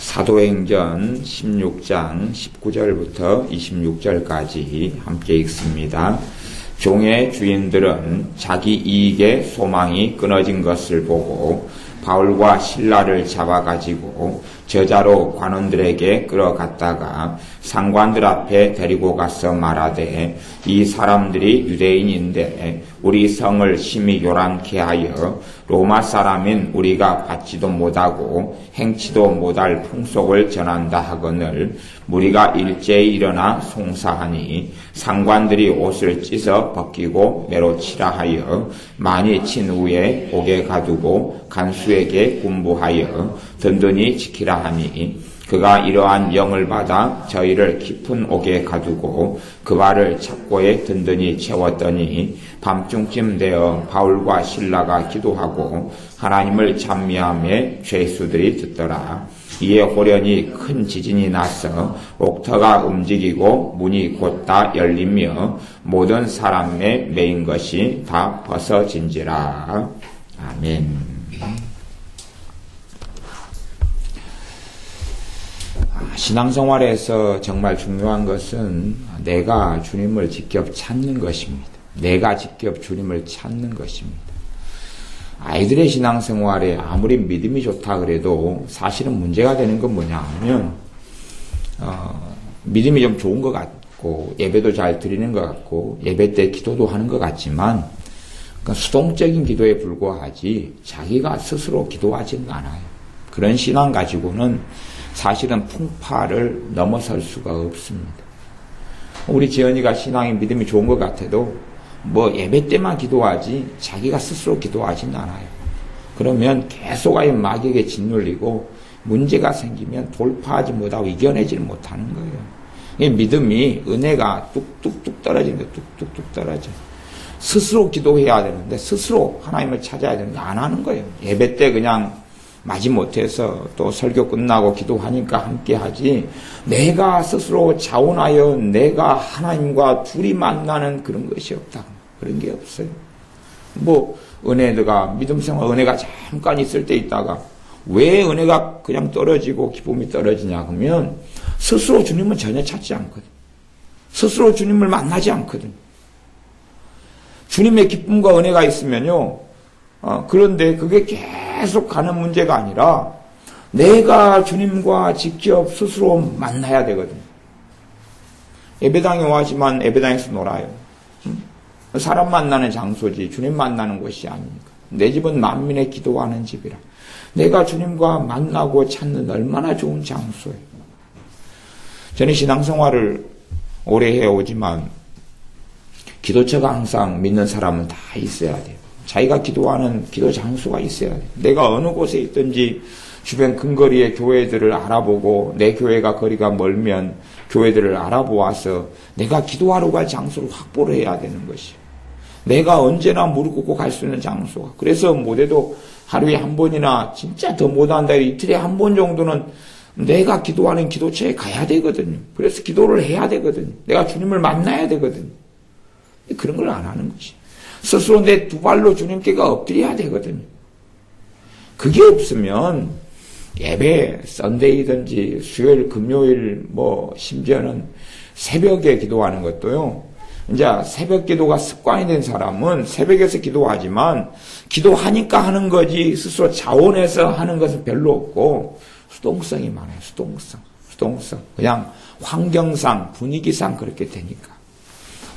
사도행전 16장 19절부터 26절까지 함께 읽습니다. 종의 주인들은 자기 이익의 소망이 끊어진 것을 보고 바울과 실라를 잡아가지고 저자로 관원들에게 끌어갔다가 상관들 앞에 데리고 가서 말하되, 이 사람들이 유대인인데 우리 성을 심히 요란케 하여 로마 사람인 우리가 받지도 못하고 행치도 못할 풍속을 전한다 하거늘 무리가 일제히 일어나 송사하니 상관들이 옷을 찢어 벗기고 매로 치라 하여 많이 친 후에 옥에 가두고 간수에게 군부하여 든든히 지키라 하니, 그가 이러한 명을 받아 저희를 깊은 옥에 가두고 그 발을 착고에 든든히 채웠더니 밤중쯤 되어 바울과 실라가 기도하고 하나님을 찬미하며 죄수들이 듣더라. 이에 호련히 큰 지진이 나서 옥터가 움직이고 문이 곧 다 열리며 모든 사람의 매인 것이 다 벗어진지라. 아멘. 신앙생활에서 정말 중요한 것은 내가 주님을 직접 찾는 것입니다. 내가 직접 주님을 찾는 것입니다. 아이들의 신앙생활에 아무리 믿음이 좋다 그래도 사실은 문제가 되는 건 뭐냐 하면 믿음이 좀 좋은 것 같고 예배도 잘 드리는 것 같고 예배 때 기도도 하는 것 같지만 수동적인 기도에 불과하지 자기가 스스로 기도하지는 않아요. 그런 신앙 가지고는 사실은 풍파를 넘어설 수가 없습니다. 우리 지연이가 신앙이 믿음이 좋은 것 같아도 예배 때만 기도하지 자기가 스스로 기도하지는 않아요. 그러면 계속 마귀에게 짓눌리고 문제가 생기면 돌파하지 못하고 이겨내지를 못하는 거예요. 이 믿음이 은혜가 뚝뚝뚝 떨어지는데 뚝뚝뚝 떨어져. 스스로 기도해야 되는데 스스로 하나님을 찾아야 되는데 안 하는 거예요. 예배 때 그냥 마지못해서 또 설교 끝나고 기도하니까 함께 하지, 내가 스스로 자원하여 내가 하나님과 둘이 만나는 그런 것이 없다. 그런 게 없어요. 은혜가, 믿음생활 은혜가 잠깐 있을 때 있다가 왜 은혜가 그냥 떨어지고 기쁨이 떨어지냐 그러면 스스로 주님은 전혀 찾지 않거든. 스스로 주님을 만나지 않거든. 주님의 기쁨과 은혜가 있으면요, 그런데 그게 계속 가는 문제가 아니라 내가 주님과 직접 스스로 만나야 되거든요. 예배당에 와지만 예배당에서 놀아요. 사람 만나는 장소지 주님 만나는 곳이 아닙니까? 내 집은 만민의 기도하는 집이라. 내가 주님과 만나고 찾는 얼마나 좋은 장소예요. 저는 신앙생활을 오래 해오지만 기도처가 항상 믿는 사람은 다 있어야 돼요. 자기가 기도하는 기도 장소가 있어야 돼요. 내가 어느 곳에 있든지 주변 근거리의 교회들을 알아보고 내 교회가 거리가 멀면 교회들을 알아보아서 내가 기도하러 갈 장소를 확보를 해야 되는 것이에요. 내가 언제나 무릎 꿇고 갈 수 있는 장소가. 그래서 못해도 하루에 한 번이나 진짜 더 못한다 이틀에 한 번 정도는 내가 기도하는 기도처에 가야 되거든요. 그래서 기도를 해야 되거든요. 내가 주님을 만나야 되거든요. 그런 걸 안 하는 것이. 스스로 내 두 발로 주님께가 엎드려야 되거든요. 그게 없으면 예배, 썬데이든지 수요일, 금요일, 심지어는 새벽에 기도하는 것도요. 이제 새벽 기도가 습관이 된 사람은 새벽에서 기도하지만 기도하니까 하는 거지 스스로 자원해서 하는 것은 별로 없고 수동성이 많아요. 수동성. 그냥 환경상, 분위기상 그렇게 되니까.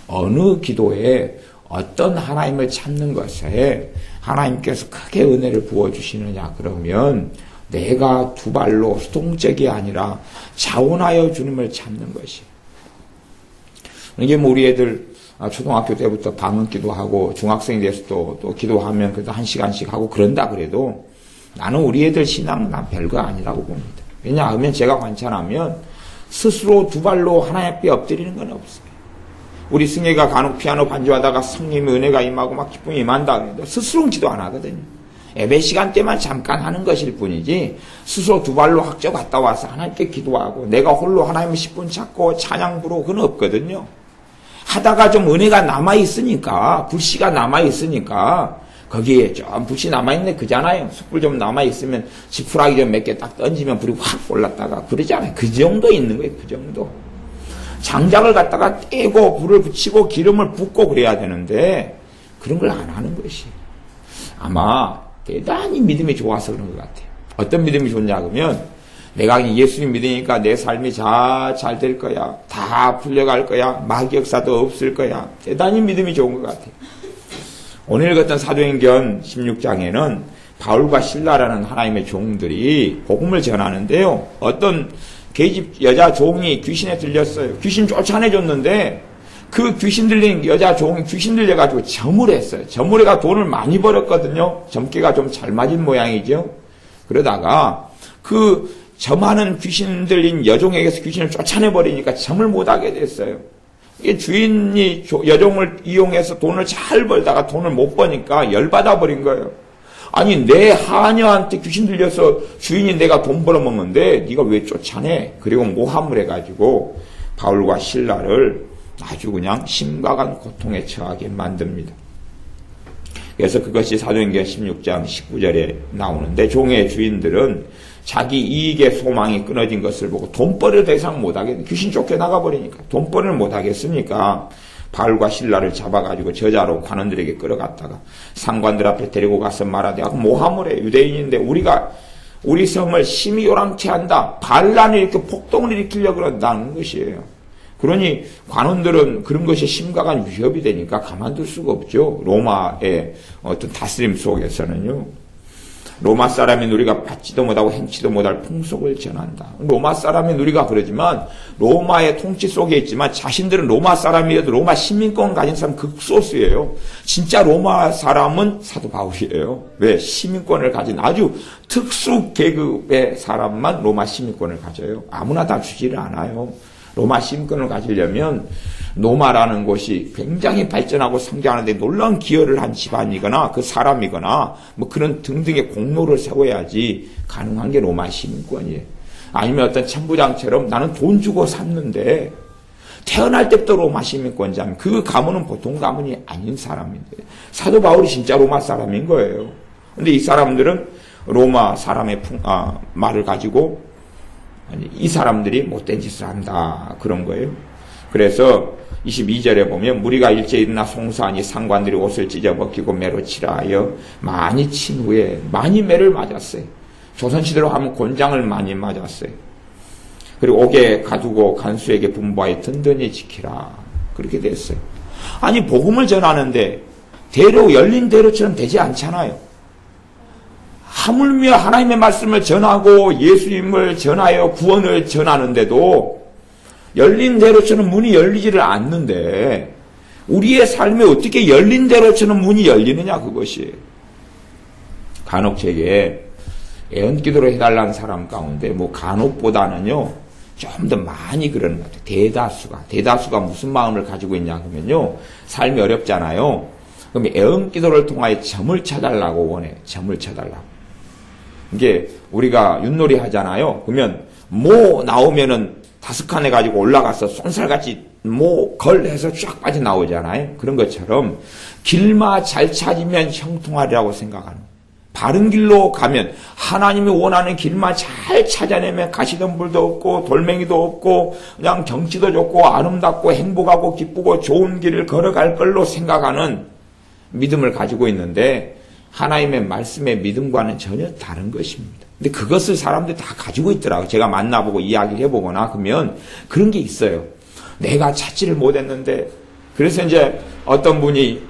어느 기도에 어떤 하나님을 찾는 것에 하나님께서 크게 은혜를 부어주시느냐 그러면 내가 두 발로 수동적이 아니라 자원하여 주님을 찾는 것이. 이게 우리 애들 초등학교 때부터 방언 기도하고 중학생이 돼서도 또 기도하면 그래도 1시간씩 하고 그런다 그래도 나는 우리 애들 신앙은 난 별거 아니라고 봅니다. 왜냐하면 제가 관찰하면 스스로 두 발로 하나님 앞에 엎드리는 건 없어요. 우리 승혜가 간혹 피아노 반주하다가 성님의 은혜가 임하고 막 기쁨이 임한다 그래도 스스로는 기도 안 하거든요. 예배 시간 때만 잠깐 하는 것일 뿐이지 스스로 두 발로 학교 갔다 와서 하나님께 기도하고 내가 홀로 하나님을 10분 찾고 찬양 부르고 그건 없거든요. 하다가 좀 은혜가 남아있으니까 불씨가 남아있으니까 거기에 좀 붓이 남아있네 그잖아요. 숯불 좀 남아있으면 지푸라기 좀 몇 개 딱 던지면 불이 확 올랐다가 그러잖아요. 그 정도 있는 거예요. 그 정도. 장작을 갖다가 떼고 불을 붙이고 기름을 붓고 그래야 되는데 그런 걸 안 하는 것이 아마 대단히 믿음이 좋아서 그런 것 같아요. 어떤 믿음이 좋냐 그러면 내가 예수님 믿으니까 내 삶이 잘 될 거야. 다 풀려갈 거야. 마귀 역사도 없을 거야. 대단히 믿음이 좋은 것 같아요. 오늘 읽었던 사도행전 16장에는 바울과 실라라는 하나님의 종들이 복음을 전하는데요. 어떤 계집 여자 종이 귀신에 들렸어요. 귀신 쫓아내줬는데 그 귀신 들린 여자 종이 귀신 들려가지고 점을 했어요. 점을 해가 돈을 많이 벌었거든요. 점괘가 좀 잘 맞은 모양이죠. 그러다가 그 점하는 귀신 들린 여종에게서 귀신을 쫓아내버리니까 점을 못하게 됐어요. 이게 주인이 여종을 이용해서 돈을 잘 벌다가 돈을 못 버니까 열받아 버린 거예요. 아니 내 하녀한테 귀신 들려서 주인이 내가 돈 벌어먹는데 네가 왜 쫓아내? 그리고 모함을 해가지고 바울과 실라를 아주 그냥 심각한 고통에 처하게 만듭니다. 그래서 그것이 사도행전 16장 19절에 나오는데 종의 주인들은 자기 이익의 소망이 끊어진 것을 보고 돈벌이를 더 이상 못하겠네. 귀신 쫓겨나가 버리니까 돈벌이를 못하겠으니까 바울과 실라를 잡아가지고 저자로 관원들에게 끌어갔다가 상관들 앞에 데리고 가서 말하되 모함을 해. 유대인인데 우리가 우리 성을 심히 요란케 한다. 반란을 이렇게 폭동을 일으키려고 그런다는 것이에요. 그러니 관원들은 그런 것이 심각한 위협이 되니까 가만둘 수가 없죠. 로마의 어떤 다스림 속에서는요. 로마 사람인 우리가 받지도 못하고 행치도 못할 풍속을 전한다. 로마 사람인 우리가 그러지만 로마의 통치 속에 있지만 자신들은 로마 사람이어도 로마 시민권 가진 사람 극소수예요. 진짜 로마 사람은 사도 바울이에요. 왜? 시민권을 가진 아주 특수 계급의 사람만 로마 시민권을 가져요. 아무나 다 주지를 않아요. 로마 시민권을 가지려면 로마라는 곳이 굉장히 발전하고 성장하는데 놀라운 기여를 한 집안이거나 그 사람이거나 뭐 그런 등등의 공로를 세워야지 가능한 게 로마 시민권이에요. 아니면 어떤 천부장처럼 나는 돈 주고 샀는데 태어날 때부터 로마 시민권자면 그 가문은 보통 가문이 아닌 사람인데 사도 바울이 진짜 로마 사람인 거예요. 근데 이 사람들은 로마 사람의 말을 가지고 아니, 이 사람들이 못된 짓을 한다 그런 거예요. 그래서 22절에 보면 무리가 일제히 일어나 송사하니 상관들이 옷을 찢어벗기고 매로 치라 하여 많이 친 후에 많이 매를 맞았어요. 조선시대로 하면 곤장을 많이 맞았어요. 그리고 옥에 가두고 간수에게 분부하여 든든히 지키라 그렇게 됐어요. 아니 복음을 전하는데 대로 열린 대로처럼 되지 않잖아요. 하물며 하나님의 말씀을 전하고 예수님을 전하여 구원을 전하는데도 열린 대로처럼 문이 열리지를 않는데 우리의 삶에 어떻게 열린 대로처럼 문이 열리느냐 그것이. 간혹 제게 애언기도를 해달라는 사람 가운데 뭐 간혹보다는요 좀 더 많이 그러는 것 같아요. 대다수가 무슨 마음을 가지고 있냐 그러면요 삶이 어렵잖아요. 그럼 애언기도를 통하여 점을 쳐달라고 원해요. 점을 쳐달라고. 이게 우리가 윷놀이 하잖아요. 그러면 모 나오면은 5칸 해가지고 올라가서 쏜살같이 모 걸해서 쫙 빠져나오잖아요. 그런 것처럼 길마 잘 찾으면 형통하리라고 생각하는 바른 길로 가면 하나님이 원하는 길만 잘 찾아내면 가시덤불도 없고 돌멩이도 없고 그냥 경치도 좋고 아름답고 행복하고 기쁘고 좋은 길을 걸어갈 걸로 생각하는 믿음을 가지고 있는데 하나님의 말씀의 믿음과는 전혀 다른 것입니다. 근데 그것을 사람들이 다 가지고 있더라고요. 제가 만나보고 이야기를 해보거나 그러면 그런 게 있어요. 내가 찾지를 못했는데 그래서 이제 어떤 분이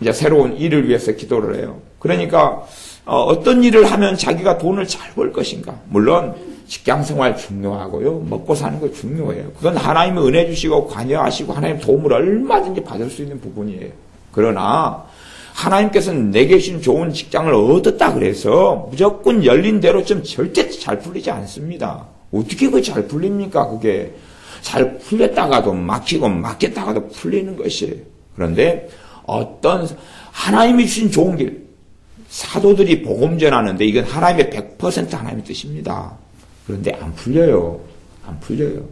이제 새로운 일을 위해서 기도를 해요. 그러니까 어떤 일을 하면 자기가 돈을 잘 벌 것인가. 물론 직장생활 중요하고요. 먹고 사는 거 중요해요. 그건 하나님이 은혜 주시고 관여하시고 하나님 도움을 얼마든지 받을 수 있는 부분이에요. 그러나 하나님께서는 내게 주신 좋은 직장을 얻었다 그래서 무조건 열린 대로 좀 절대 잘 풀리지 않습니다. 어떻게 그게 잘 풀립니까? 그게 잘 풀렸다가도 막히고 막혔다가도 풀리는 것이에요. 그런데 어떤 하나님이 주신 좋은 길, 사도들이 복음 전하는데 이건 하나님의 100% 하나님의 뜻입니다. 그런데 안 풀려요. 안 풀려요.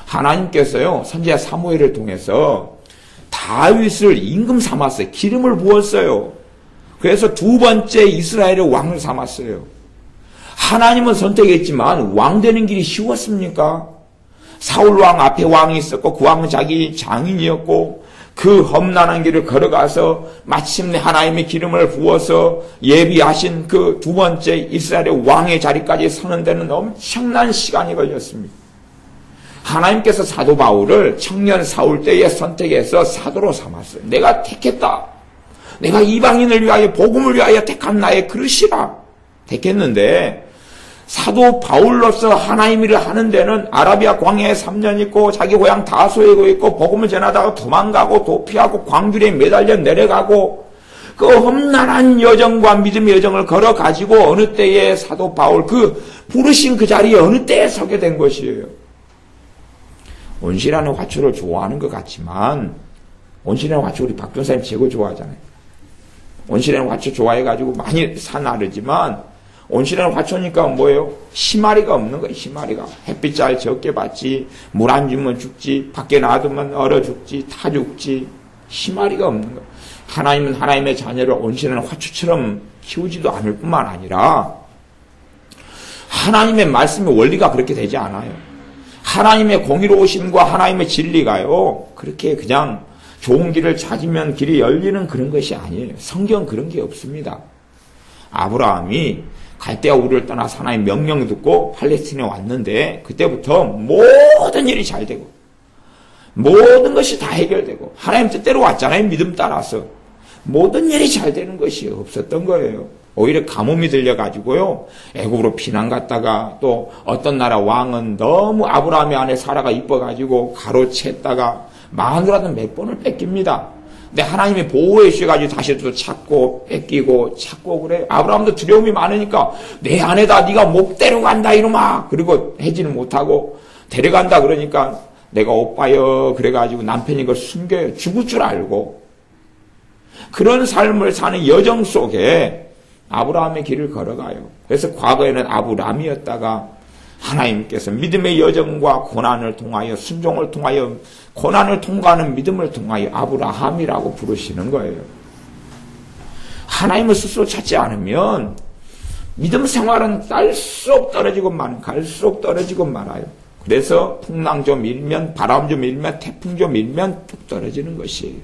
하나님께서요 선지자 사무엘을 통해서 다 다윗을 임금 삼았어요. 기름을 부었어요. 그래서 두 번째 이스라엘의 왕을 삼았어요. 하나님은 선택했지만 왕 되는 길이 쉬웠습니까? 사울 왕 앞에 왕이 있었고 그 왕은 자기 장인이었고 그 험난한 길을 걸어가서 마침내 하나님의 기름을 부어서 예비하신 그 두 번째 이스라엘의 왕의 자리까지 서는 데는 엄청난 시간이 걸렸습니다. 하나님께서 사도 바울을 청년 사울 때에 선택해서 사도로 삼았어요. 내가 택했다. 내가 이방인을 위하여 복음을 위하여 택한 나의 그릇이라 택했는데 사도 바울로서 하나님 일을 하는 데는 아라비아 광야에 3년 있고 자기 고향 다소에 있고 복음을 전하다가 도망가고 도피하고 광주리에 매달려 내려가고 그 험난한 여정과 믿음의 여정을 걸어가지고 어느 때에 사도 바울 그 부르신 그 자리에 어느 때에 서게 된 것이에요. 온실하는 화초를 좋아하는 것 같지만 온실하는 화초 우리 박준사님 최고 좋아하잖아요. 온실하는 화초 좋아해가지고 많이 사나르지만 온실하는 화초니까 뭐예요? 희마리가 없는 거예요. 희마리가. 햇빛 잘 적게 받지, 물 안 주면 죽지, 밖에 놔두면 얼어 죽지, 타 죽지. 희마리가 없는 거예요. 하나님은 하나님의 자녀를 온실하는 화초처럼 키우지도 않을 뿐만 아니라 하나님의 말씀의 원리가 그렇게 되지 않아요. 하나님의 공의로우심과 하나님의 진리가요, 그렇게 그냥 좋은 길을 찾으면 길이 열리는 그런 것이 아니에요. 성경 그런 게 없습니다. 아브라함이 갈대아 우르를 떠나서 하나님의 명령 듣고 팔레스틴에 왔는데 그때부터 모든 일이 잘 되고 모든 것이 다 해결되고 하나님 뜻대로 왔잖아요. 믿음 따라서 모든 일이 잘 되는 것이 없었던 거예요. 오히려 가뭄이 들려가지고요 애굽으로 피난 갔다가 또 어떤 나라 왕은 너무 아브라함의 아내 사라가 이뻐가지고 가로챘다가 마누라도 몇 번을 뺏깁니다. 근데 하나님이 보호해 주셔가지고 다시 또 찾고 뺏기고 찾고 그래요. 아브라함도 두려움이 많으니까 내 아내다 네가 못 데려간다 이놈아. 그리고 해지는 못하고 데려간다 그러니까 내가 오빠여 그래가지고 남편이 그걸 숨겨요. 죽을 줄 알고. 그런 삶을 사는 여정 속에 아브라함의 길을 걸어가요. 그래서 과거에는 아브람이었다가 하나님께서 믿음의 여정과 고난을 통하여 순종을 통하여 고난을 통과하는 믿음을 통하여 아브라함이라고 부르시는 거예요. 하나님을 스스로 찾지 않으면 믿음 생활은 갈수록 떨어지고 말아요. 그래서 풍랑 좀 일면 바람 좀 일면 태풍 좀 일면 뚝 떨어지는 것이에요.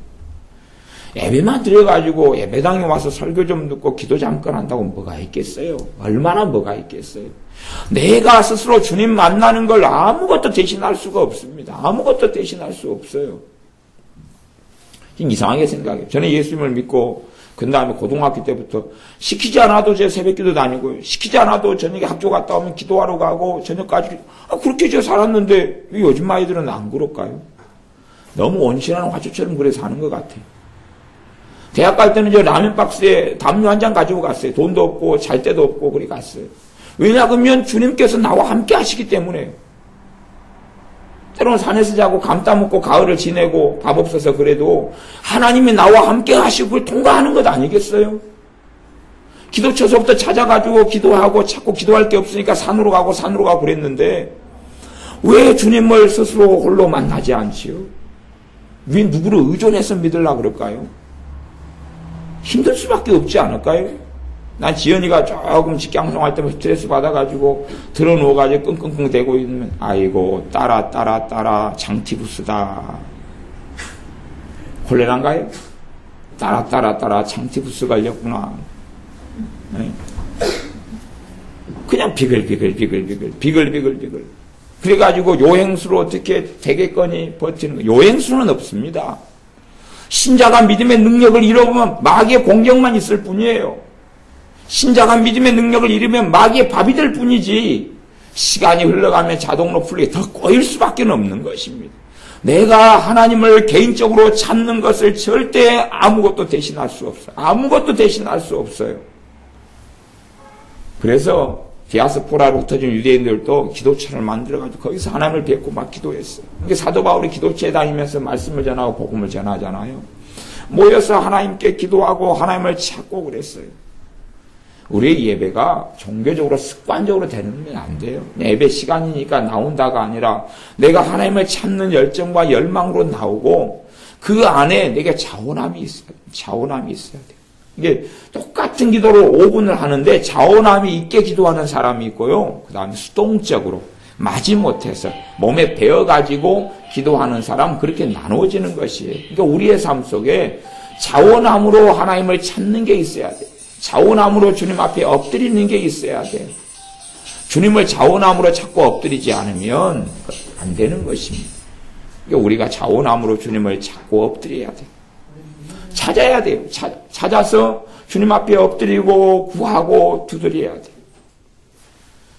예배만 드려가지고 예배당에 와서 설교 좀 듣고 기도 잠깐 한다고 뭐가 있겠어요? 얼마나 뭐가 있겠어요? 내가 스스로 주님 만나는 걸 아무것도 대신할 수가 없습니다. 아무것도 대신할 수 없어요. 이상하게 생각해요. 저는 예수님을 믿고 그 다음에 고등학교 때부터 시키지 않아도 제 새벽기도 다니고 시키지 않아도 저녁에 학교 갔다 오면 기도하러 가고 저녁까지 그렇게 제가 살았는데 왜 요즘 아이들은 안 그럴까요? 너무 온실하는 화초처럼 그래 사는 것 같아요. 대학 갈 때는 저 라면 박스에 담요 한 장 가지고 갔어요. 돈도 없고 잘 데도 없고 그래 갔어요. 왜냐하면 주님께서 나와 함께 하시기 때문에. 때로는 산에서 자고 감 따먹고 가을을 지내고 밥 없어서 그래도 하나님이 나와 함께 하시고 그걸 통과하는 것 아니겠어요? 기도처서부터 찾아가지고 기도하고 자꾸 기도할 게 없으니까 산으로 가고 그랬는데 왜 주님을 스스로 홀로 만나지 않지요? 왜 누구를 의존해서 믿으려고 그럴까요? 힘들 수밖에 없지 않을까요? 난 지연이가 조금 직장생활 때문에 스트레스 받아가지고 들어누워가지고 끙끙끙 대고 있으면 아이고 따라 장티푸스다. 콜레라인가요? 따라 장티푸스 걸렸구나. 네. 그냥 비글비글 그래가지고 요행수로 어떻게 되겠거니 버티는 거. 요행수는 없습니다. 신자가 믿음의 능력을 잃어보면 마귀의 공격만 있을 뿐이에요. 신자가 믿음의 능력을 잃으면 마귀의 밥이 될 뿐이지 시간이 흘러가면 자동으로 풀리게 더 꼬일 수밖에 없는 것입니다. 내가 하나님을 개인적으로 찾는 것을 절대 아무것도 대신할 수 없어요. 아무것도 대신할 수 없어요. 그래서 디아스포라로 흩어진 유대인들도 기도처를 만들어가지고 거기서 하나님을 뵙고 막 기도했어요. 그러니까 사도 바울이 기도처에 다니면서 말씀을 전하고 복음을 전하잖아요. 모여서 하나님께 기도하고 하나님을 찾고 그랬어요. 우리의 예배가 종교적으로 습관적으로 되는 건 안 돼요. 예배 시간이니까 나온다가 아니라 내가 하나님을 찾는 열정과 열망으로 나오고 그 안에 내게 자원함이 있어야 돼. 자원함이 있어야 돼. 이게 똑같은 기도를 5분을 하는데 자원함이 있게 기도하는 사람이 있고요. 그 다음에 수동적으로 마지못해서 몸에 배어가지고 기도하는 사람, 그렇게 나누어지는 것이에요. 그러니까 우리의 삶 속에 자원함으로 하나님을 찾는 게 있어야 돼. 자원함으로 주님 앞에 엎드리는 게 있어야 돼. 주님을 자원함으로 찾고 엎드리지 않으면 안 되는 것입니다. 그러니까 우리가 자원함으로 주님을 찾고 엎드려야 돼. 찾아야 돼요. 찾아서 주님 앞에 엎드리고 구하고 두드려야 돼.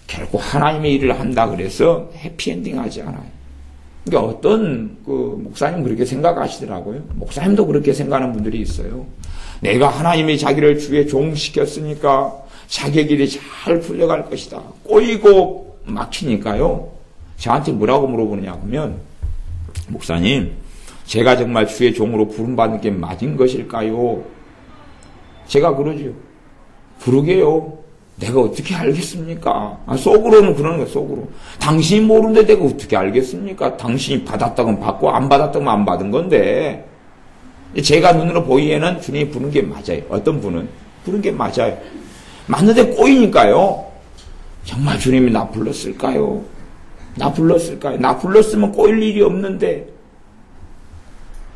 결국 하나님의 일을 한다 그래서 해피엔딩 하지 않아요. 그러니까 어떤 목사님 그렇게 생각하시더라고요. 목사님도 그렇게 생각하는 분들이 있어요. 내가 하나님이 자기를 주의 종시켰으니까 자기 길이 잘 풀려갈 것이다. 꼬이고 막히니까요. 저한테 뭐라고 물어보느냐 하면, 목사님, 제가 정말 주의 종으로 부름받는 게 맞은 것일까요? 제가 그러죠. 그러게요. 내가 어떻게 알겠습니까? 속으로는 그러는 거예요, 속으로. 당신이 모르는데 내가 어떻게 알겠습니까? 당신이 받았다면 받고 안 받았다면 안 받은 건데. 제가 눈으로 보기에는 주님이 부른 게 맞아요. 어떤 분은 부른 게 맞아요. 맞는데 꼬이니까요. 정말 주님이 나 불렀을까요? 나 불렀을까요? 나 불렀으면 꼬일 일이 없는데.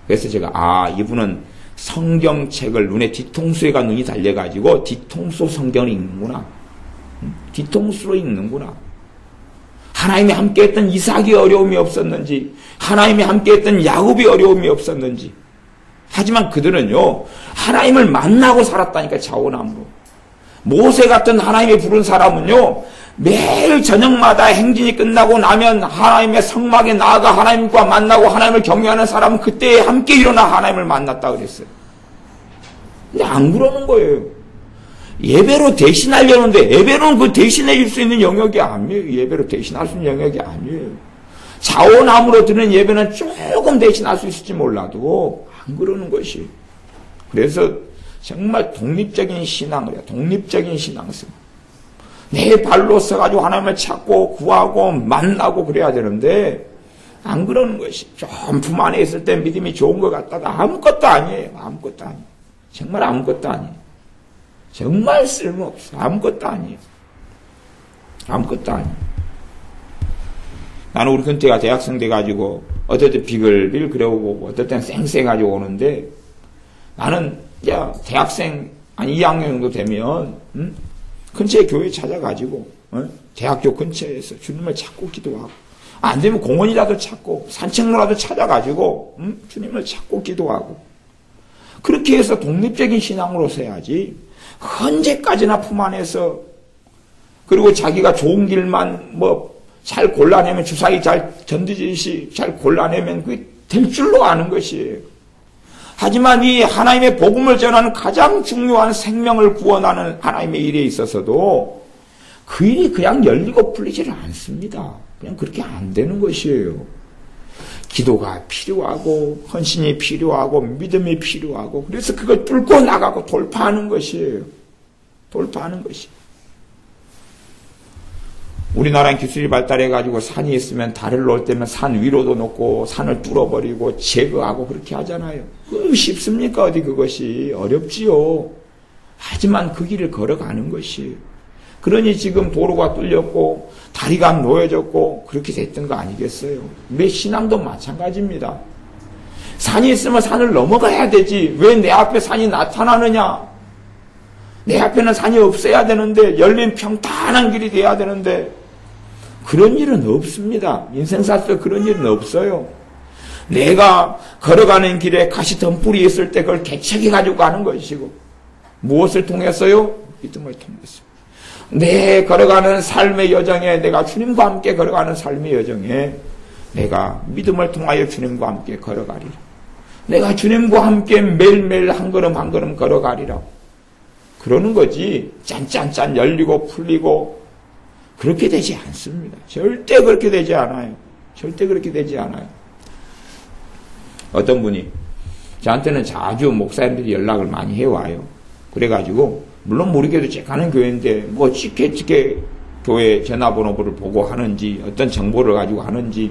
그래서 제가 이분은 성경책을 눈에 뒤통수에가 눈이 달려가지고 뒤통수 성경을 읽는구나. 뒤통수로 읽는구나. 하나님이 함께했던 이삭이 어려움이 없었는지, 하나님이 함께했던 야곱이 어려움이 없었는지. 하지만 그들은요, 하나님을 만나고 살았다니까, 자원함으로. 모세 같은 하나님이 부른 사람은요, 매일 저녁마다 행진이 끝나고 나면 하나님의 성막에 나아가 하나님과 만나고 하나님을 경외하는 사람은 그때 함께 일어나 하나님을 만났다 그랬어요. 근데 안 그러는 거예요. 예배로 대신하려는데, 예배로는 그 대신해 줄 수 있는 영역이 아니에요. 예배로 대신할 수 있는 영역이 아니에요. 자원함으로 드는 예배는 조금 대신할 수 있을지 몰라도 안 그러는 것이. 그래서 정말 독립적인 신앙을 해요. 독립적인 신앙성. 내 발로 서가지고 하나님을 찾고 구하고 만나고 그래야 되는데 안 그러는 것이. 좀 품 안에 있을 때 믿음이 좋은 것 같다가 아무것도 아니에요. 아무것도 아니에요. 정말 아무것도 아니에요. 정말 쓸모없어. 아무것도 아니에요. 아무것도 아니에요. 나는 우리 근태가 대학생 돼가지고 어떨 때 비글비글 그려오고 어떨 땐 쌩쌩가지고 오는데 나는 이제 대학생 한 2학년 정도 되면 근처에 교회 찾아가지고 대학교 근처에서 주님을 찾고 기도하고 안 되면 공원이라도 찾고 산책로라도 찾아가지고 주님을 찾고 기도하고 그렇게 해서 독립적인 신앙으로 서야지 언제까지나 품 안에서 그리고 자기가 좋은 길만 잘 골라내면 주사위 잘 던지듯이 잘 골라내면 그게 될 줄로 아는 것이에요. 하지만 이 하나님의 복음을 전하는 가장 중요한 생명을 구원하는 하나님의 일에 있어서도 그 일이 그냥 열리고 풀리지를 않습니다. 그냥 그렇게 안 되는 것이에요. 기도가 필요하고 헌신이 필요하고 믿음이 필요하고 그래서 그걸 뚫고 나가고 돌파하는 것이에요. 돌파하는 것이에요. 우리나라는 기술이 발달해가지고 산이 있으면 달을 놓을 때면 산 위로도 놓고 산을 뚫어버리고 제거하고 그렇게 하잖아요. 쉽습니까? 어디 그것이 어렵지요. 하지만 그 길을 걸어가는 것이에요. 그러니 지금 도로가 뚫렸고 다리가 놓여졌고 그렇게 됐던 거 아니겠어요? 내 신앙도 마찬가지입니다. 산이 있으면 산을 넘어가야 되지. 왜 내 앞에 산이 나타나느냐? 내 앞에는 산이 없어야 되는데 열린 평탄한 길이 돼야 되는데 그런 일은 없습니다. 인생사 속에 그런 일은 없어요. 내가 걸어가는 길에 가시덤불이 있을 때 그걸 개척해 가지고 가는 것이고 무엇을 통해서요? 믿음을 통해서. 내 걸어가는 삶의 여정에 내가 주님과 함께 걸어가는 삶의 여정에 내가 믿음을 통하여 주님과 함께 걸어가리라. 내가 주님과 함께 매일매일 한 걸음 한 걸음 걸어가리라. 그러는 거지 짠짠짠 열리고 풀리고 그렇게 되지 않습니다. 절대 그렇게 되지 않아요. 절대 그렇게 되지 않아요. 어떤 분이 저한테는 자주 목사님들이 연락을 많이 해와요. 그래가지고 물론 모르게도 제가 가는 교회인데 어떻게 교회 전화번호를 보고 하는지 어떤 정보를 가지고 하는지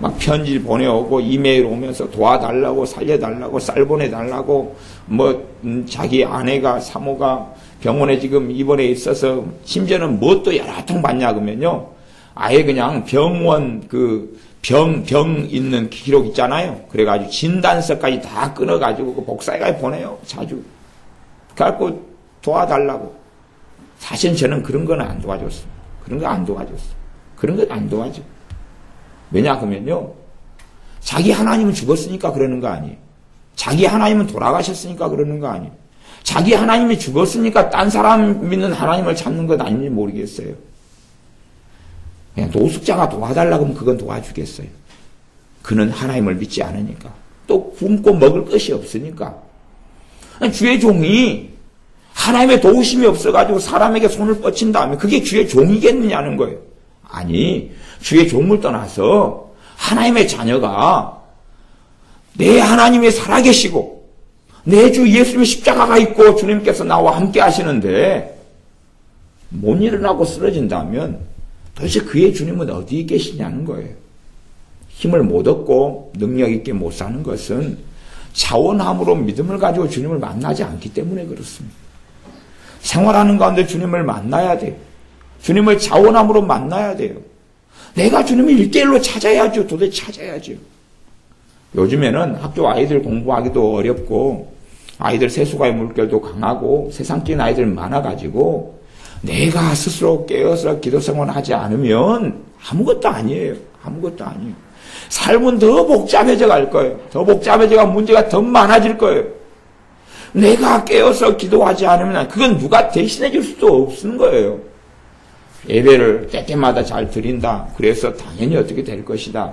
막 편지를 보내오고 이메일 오면서 도와달라고 살려달라고 쌀 보내달라고 자기 아내가 사모가 병원에 지금 입원해 있어서 심지어는 뭣도 여러 통 받냐 그러면요. 아예 그냥 병원 병 있는 기록 있잖아요. 그래가지고 진단서까지 다 끊어가지고 그 복사해가지고 보내요. 자주. 그래갖고 도와달라고. 사실 저는 그런 건 안 도와줬어요. 그런 거 안 도와줬어요. 그런 건 안 도와줘. 왜냐 그러면요. 자기 하나님은 죽었으니까 그러는 거 아니에요. 자기 하나님은 돌아가셨으니까 그러는 거 아니에요. 자기 하나님이 죽었으니까 딴 사람 믿는 하나님을 찾는 건 아닌지 모르겠어요. 그냥 노숙자가 도와달라고 하면 그건 도와주겠어요. 그는 하나님을 믿지 않으니까. 또 굶고 먹을 것이 없으니까. 주의 종이 하나님의 도우심이 없어가지고 사람에게 손을 뻗친다면 그게 주의 종이겠느냐는 거예요. 아니, 주의 종을 떠나서 하나님의 자녀가 내 하나님이 살아계시고 내 주 예수님의 십자가가 있고 주님께서 나와 함께 하시는데 못 일어나고 쓰러진다면 도대체 그의 주님은 어디에 계시냐는 거예요. 힘을 못 얻고 능력 있게 못 사는 것은 자원함으로 믿음을 가지고 주님을 만나지 않기 때문에 그렇습니다. 생활하는 가운데 주님을 만나야 돼요. 주님을 자원함으로 만나야 돼요. 내가 주님을 1대1로 찾아야죠. 도대체 찾아야죠. 요즘에는 학교 아이들 공부하기도 어렵고 아이들 세수가의 물결도 강하고 세상적인 아이들 많아가지고 내가 스스로 깨어서 기도 생활하지 않으면 아무것도 아니에요. 아무것도 아니에요. 삶은 더 복잡해져 갈 거예요. 더 복잡해져가 문제가 더 많아질 거예요. 내가 깨어서 기도하지 않으면 그건 누가 대신해 줄 수도 없는 거예요. 예배를 때때마다 잘 드린다. 그래서 당연히 어떻게 될 것이다.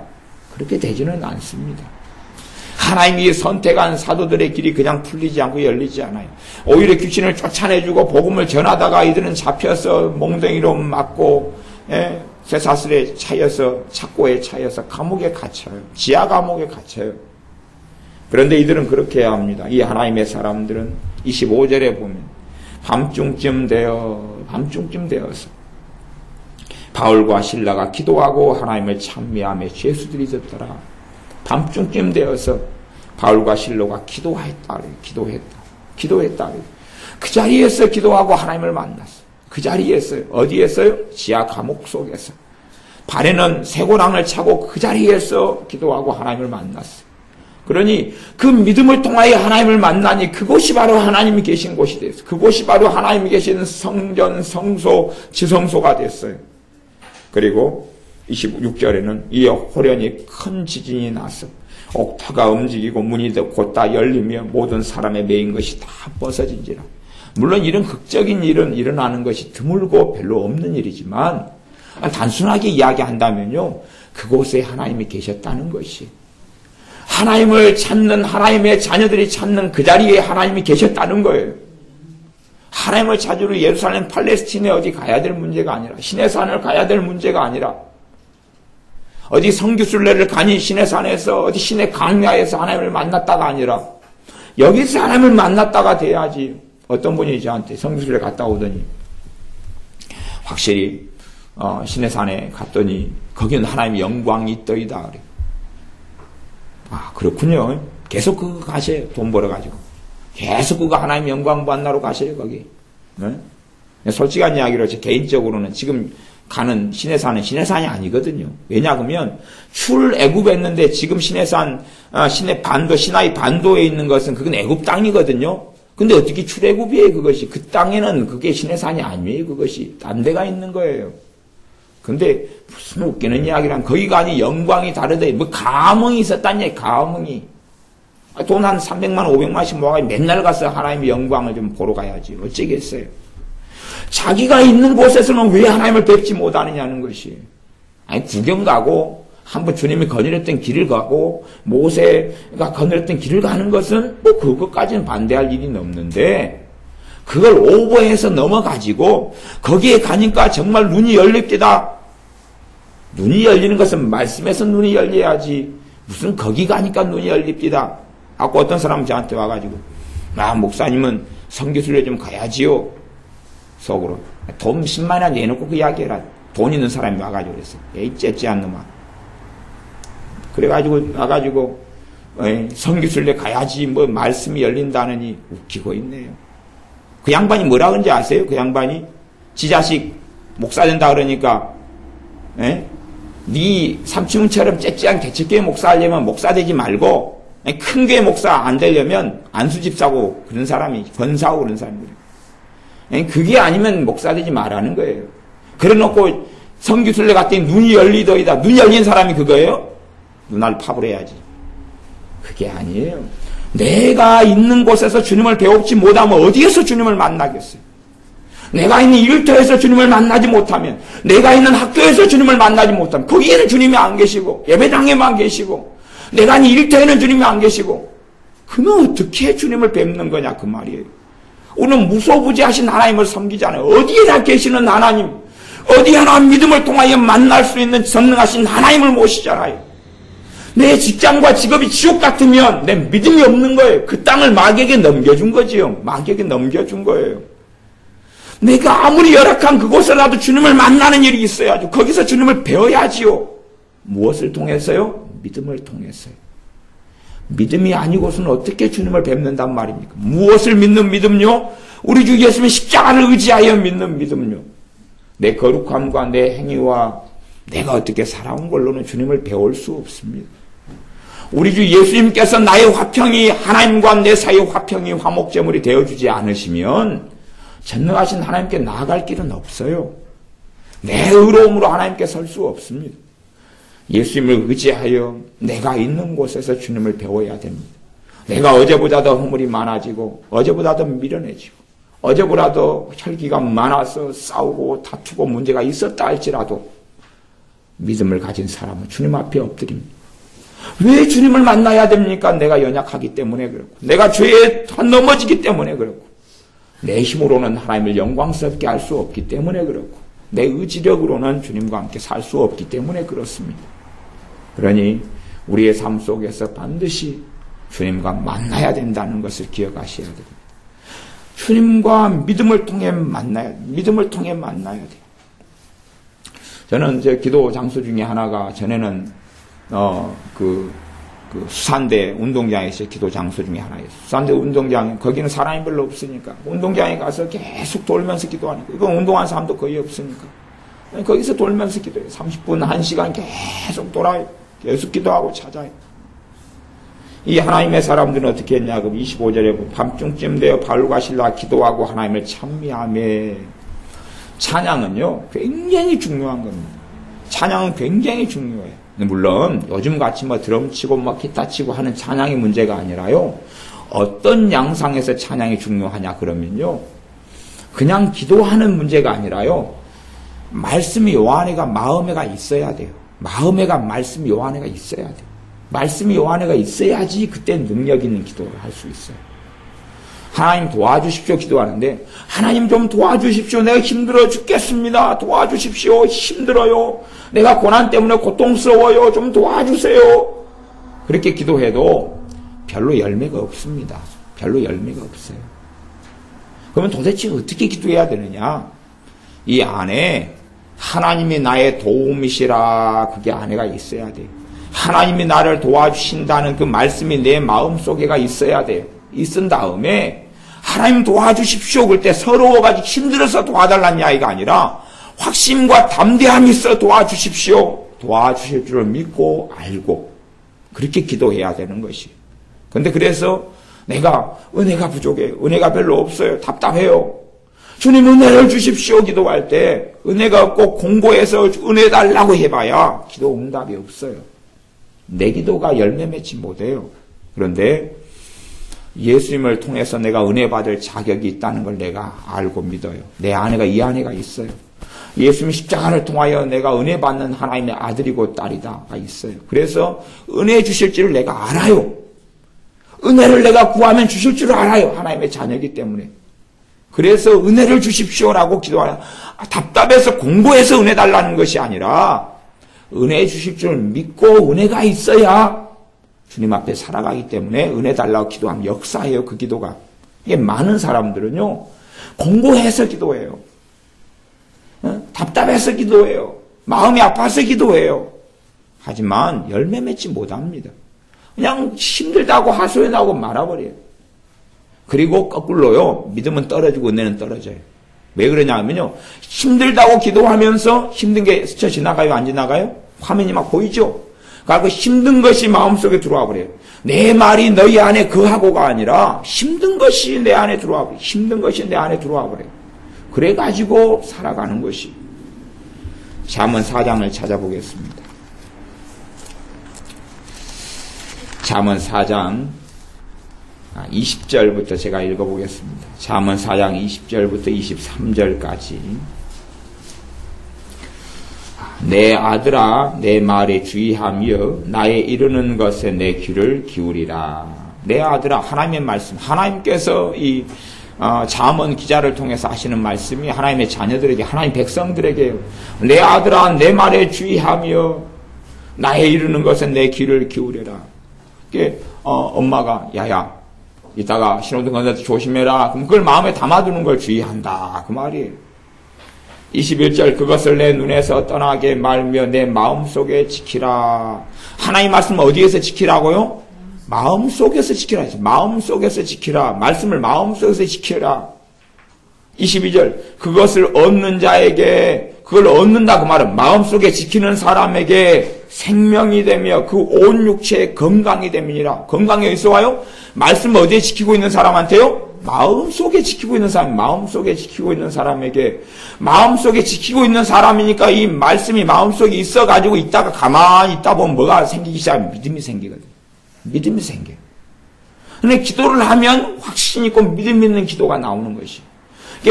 그렇게 되지는 않습니다. 하나님이 선택한 사도들의 길이 그냥 풀리지 않고 열리지 않아요. 오히려 귀신을 쫓아내주고 복음을 전하다가 이들은 잡혀서 몽둥이로 맞고 쇠사슬에 차여서 착고에 차여서 감옥에 갇혀요. 지하 감옥에 갇혀요. 그런데 이들은 그렇게 해야 합니다. 이 하나님의 사람들은 25절에 보면 밤중쯤 되어서 바울과 실라가 기도하고 하나님을 찬미하며 죄수들이 듣더라. 밤중쯤 되어서 바울과 실로가 기도했다. 그 자리에서 기도하고 하나님을 만났어. 그 자리에서 어디에서요? 지하 감옥 속에서. 발에는 쇠고랑을 차고 그 자리에서 기도하고 하나님을 만났어. 그러니 그 믿음을 통하여 하나님을 만나니 그곳이 바로 하나님이 계신 곳이 됐어요. 그곳이 바로 하나님이 계시는 성전, 성소, 지성소가 됐어요. 그리고 26절에는 이에 호련히 큰 지진이 나서 옥토가 움직이고 문이 곧다 열리며 모든 사람의 매인 것이 다 벗어진지라. 물론 이런 극적인 일은 일어나는 것이 드물고 별로 없는 일이지만 단순하게 이야기한다면요. 그곳에 하나님이 계셨다는 것이 하나님을 찾는 하나님의 자녀들이 찾는 그 자리에 하나님이 계셨다는 거예요. 하나님을 찾으러 예루살렘 팔레스틴에 어디 가야 될 문제가 아니라 시내산을 가야 될 문제가 아니라 어디 성교순례를 가니 시내산에서 어디 시내 강야에서 하나님을 만났다가 아니라 여기서 하나님을 만났다가 돼야지. 어떤 분이 저한테 성교순례 갔다 오더니 확실히 시내산에 갔더니 거기는 하나님의 영광이 있더이다 그래. 아 그렇군요. 계속 그거 가셔요. 돈 벌어가지고 계속 그거 하나님의 영광 만나러 가셔요 거기. 네? 솔직한 이야기로 제 개인적으로는 지금 가는 시내산은 시내산이 아니거든요. 왜냐하면 출애굽했는데 지금 시내산 시내 반도 시나이 반도에 있는 것은 그건 애굽 땅이거든요. 근데 어떻게 출애굽이에요 그것이. 그 땅에는 그게 시내산이 아니에요 그것이. 딴 데가 있는 거예요. 근데 무슨 웃기는 이야기란 거기 가니 영광이 다르대. 뭐 감흥이 있었다니 감흥이. 돈 한 300만 500만씩 모아가지고 맨날 가서 하나님의 영광을 좀 보러 가야지. 어쩌겠어요. 자기가 있는 곳에서는 왜 하나님을 뵙지 못하느냐는 것이. 아니 구경 가고 한번 주님이 거느렸던 길을 가고 모세가 거느렸던 길을 가는 것은 뭐 그것까지는 반대할 일이 없는데 그걸 오버해서 넘어가지고 거기에 가니까 정말 눈이 열립니다. 눈이 열리는 것은 말씀에서 눈이 열려야지 무슨 거기 가니까 눈이 열립니다. 아까 어떤 사람은 저한테 와가지고 목사님은 성교순례 좀 가야지요. 속으로 돈 10만원 내놓고 그 이야기해라. 돈 있는 사람이 와가지고 그랬어. 에이 째째한 놈아. 그래가지고 와가지고 성교순례 가야지 뭐 말씀이 열린다느니 웃기고 있네요. 그 양반이 뭐라 그런지 아세요? 그 양반이 지 자식 목사 된다 그러니까 네 삼촌처럼 째째한 개척교회 목사 하려면 목사 되지 말고 큰 교회 목사 안 되려면 안수집 사고 그런 사람이 권사하고 그런 사람이에요. 그게 아니면 목사 되지 말라는 거예요. 그래놓고 성교순례 갔더니 눈이 열리더이다. 눈이 열린 사람이 그거예요? 눈알 파버려야지. 그게 아니에요. 내가 있는 곳에서 주님을 배웁지 못하면 어디에서 주님을 만나겠어요? 내가 있는 일터에서 주님을 만나지 못하면, 내가 있는 학교에서 주님을 만나지 못하면, 거기에는 주님이 안 계시고, 예배당에만 계시고, 내가 있는 일터에는 주님이 안 계시고, 그러면 어떻게 주님을 뵙는 거냐, 그 말이에요. 우리는 무소부지하신 하나님을 섬기잖아요. 어디에나 계시는 하나님, 어디 하나 믿음을 통하여 만날 수 있는 전능하신 하나님을 모시잖아요. 내 직장과 직업이 지옥 같으면 내 믿음이 없는 거예요. 그 땅을 마귀에게 넘겨준 거지요. 마귀에게 넘겨준 거예요. 내가 아무리 열악한 그곳에라도 주님을 만나는 일이 있어야죠. 거기서 주님을 배워야지요. 무엇을 통해서요? 믿음을 통해서요. 믿음이 아니고서는 어떻게 주님을 뵙는단 말입니까? 무엇을 믿는 믿음요? 우리 주 예수님의 십자가를 의지하여 믿는 믿음요. 내 거룩함과 내 행위와 내가 어떻게 살아온 걸로는 주님을 배울 수 없습니다. 우리 주 예수님께서 나의 화평이 하나님과 내 사이의 화평이 화목제물이 되어주지 않으시면 전능하신 하나님께 나아갈 길은 없어요. 내 의로움으로 하나님께 설 수 없습니다. 예수님을 의지하여 내가 있는 곳에서 주님을 배워야 됩니다. 내가 어제보다 더 허물이 많아지고 어제보다 더 미련해지고 어제보다 더 혈기가 많아서 싸우고 다투고 문제가 있었다 할지라도 믿음을 가진 사람은 주님 앞에 엎드립니다. 왜 주님을 만나야 됩니까? 내가 연약하기 때문에 그렇고 내가 죄에 넘어지기 때문에 그렇고 내 힘으로는 하나님을 영광스럽게 할 수 없기 때문에 그렇고 내 의지력으로는 주님과 함께 살 수 없기 때문에 그렇습니다. 그러니 우리의 삶 속에서 반드시 주님과 만나야 된다는 것을 기억하셔야 됩니다. 주님과 믿음을 통해 만나야 돼요. 저는 이제 기도 장소 중에 하나가 전에는 수산대 운동장에서 기도 장소 중에 하나예요. 수산대 운동장, 거기는 사람이 별로 없으니까 운동장에 가서 계속 돌면서 기도하니까 이건 운동한 사람도 거의 없으니까 거기서 돌면서 기도해요. 30분, 1시간 계속 돌아요. 계속 기도하고 찾아요. 이 하나님의 사람들은 어떻게 했냐? 그럼 25절에 밤중쯤 되어 바울과 실라 기도하고 하나님을 찬미하며 찬양은요 굉장히 중요한 겁니다. 찬양은 굉장히 중요해요. 물론 요즘같이 뭐 드럼 치고 막 기타 치고 하는 찬양이 문제가 아니라요. 어떤 양상에서 찬양이 중요하냐 그러면요. 그냥 기도하는 문제가 아니라요. 말씀이 요 안에가 마음에가 있어야 돼요. 마음에가 말씀이 요 안에가 있어야 돼요. 말씀이 요 안에가 있어야지 그때 능력 있는 기도를 할 수 있어요. 하나님 도와주십시오 기도하는데 하나님 좀 도와주십시오. 내가 힘들어 죽겠습니다. 도와주십시오. 힘들어요. 내가 고난 때문에 고통스러워요. 좀 도와주세요. 그렇게 기도해도 별로 열매가 없습니다. 별로 열매가 없어요. 그러면 도대체 어떻게 기도해야 되느냐? 이 안에 하나님이 나의 도움이시라 그게 안에가 있어야 돼요. 하나님이 나를 도와주신다는 그 말씀이 내 마음속에가 있어야 돼요. 있은 다음에 하나님 도와주십시오. 그럴 때 서러워가지고 힘들어서 도와달라는 이야기가 아니라 확신과 담대함이 있어 도와주십시오. 도와주실 줄을 믿고 알고 그렇게 기도해야 되는 것이에요. 그런데 그래서 내가 은혜가 부족해요. 은혜가 별로 없어요. 답답해요. 주님 은혜를 주십시오. 기도할 때 은혜가 없고 공고해서 은혜 달라고 해봐야 기도 응답이 없어요. 내 기도가 열매 맺지 못해요. 그런데 예수님을 통해서 내가 은혜 받을 자격이 있다는 걸 내가 알고 믿어요. 내 안에가 이 안에가 있어요. 예수님 십자가를 통하여 내가 은혜 받는 하나님의 아들이고 딸이다가 있어요. 그래서 은혜 주실 줄을 내가 알아요. 은혜를 내가 구하면 주실 줄을 알아요. 하나님의 자녀이기 때문에. 그래서 은혜를 주십시오라고 기도하는 답답해서 공고해서 은혜 달라는 것이 아니라 은혜 주실 줄 믿고 은혜가 있어야 주님 앞에 살아가기 때문에 은혜 달라고 기도하면 역사예요. 그 기도가. 이게 많은 사람들은요. 공고해서 기도해요. 답답해서 기도해요. 마음이 아파서 기도해요. 하지만 열매 맺지 못합니다. 그냥 힘들다고 하소연하고 말아버려요. 그리고 거꾸로요, 믿음은 떨어지고 은혜는 떨어져요. 왜 그러냐면요, 힘들다고 기도하면서 힘든 게 스쳐 지나가요, 안 지나가요? 화면이 막 보이죠? 그러니까 그 힘든 것이 마음속에 들어와 버려요. 내 말이 너희 안에 거하고가 아니라 힘든 것이 내 안에 들어와 버려요. 힘든 것이 내 안에 들어와 버려요. 그래가지고 살아가는 것이. 잠언 4장을 찾아보겠습니다. 잠언 4장 20절부터 제가 읽어보겠습니다. 잠언 4장 20절부터 23절까지. 내 아들아, 내 말에 주의하며 나의 이르는 것에 내 귀를 기울이라. 내 아들아, 하나님의 말씀, 하나님께서 이 잠언 기자를 통해서 하시는 말씀이 하나님의 자녀들에게, 하나님 백성들에게, 내 아들아, 내 말에 주의하며 나의 이르는 것에 내 귀를 기울여라. 엄마가 야야, 이따가 신호등 건널 때 조심해라. 그럼 그걸 마음에 담아두는 걸 주의한다. 그 말이에요. 21절, 그것을 내 눈에서 떠나게 말며 내 마음속에 지키라. 하나님 말씀 어디에서 지키라고요? 마음속에서 지키라. 마음속에서 지키라. 말씀을 마음속에서 지키라. 22절, 그것을 얻는 자에게, 그걸 얻는다 그 말은 마음속에 지키는 사람에게 생명이 되며 그 온 육체의 건강이 됨이니라. 건강이 어디서 와요? 말씀 어디에 지키고 있는 사람한테요? 마음속에 지키고 있는 사람, 마음속에 지키고 있는 사람에게, 마음속에 지키고 있는 사람이니까 이 말씀이 마음속에 있어가지고 있다가 가만히 있다 보면 뭐가 생기기 시작하면 믿음이 생기거든. 믿음이 생겨요. 근데 기도를 하면 확신 있고 믿음 있는 기도가 나오는 것이.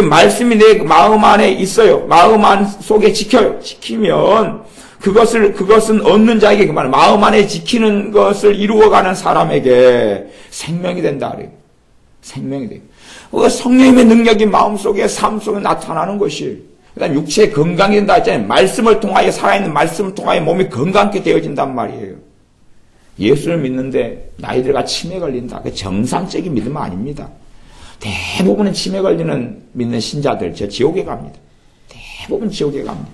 말씀이 내 마음 안에 있어요. 마음 안 속에 지켜요. 지키면 그것은 얻는 자에게, 그 말, 마음 안에 지키는 것을 이루어가는 사람에게 생명이 된다 그래요. 생명이 돼요. 성령님의 능력이 마음속에, 삶 속에 나타나는 것이. 그다음 육체의 건강이 된다 했잖아요. 말씀을 통하여, 살아있는 말씀을 통하여 몸이 건강하게 되어진단 말이에요. 예수를 믿는데 나이 들어가 치매 걸린다. 그 정상적인 믿음은 아닙니다. 대부분은 치매 걸리는 믿는 신자들, 저 지옥에 갑니다. 대부분 지옥에 갑니다.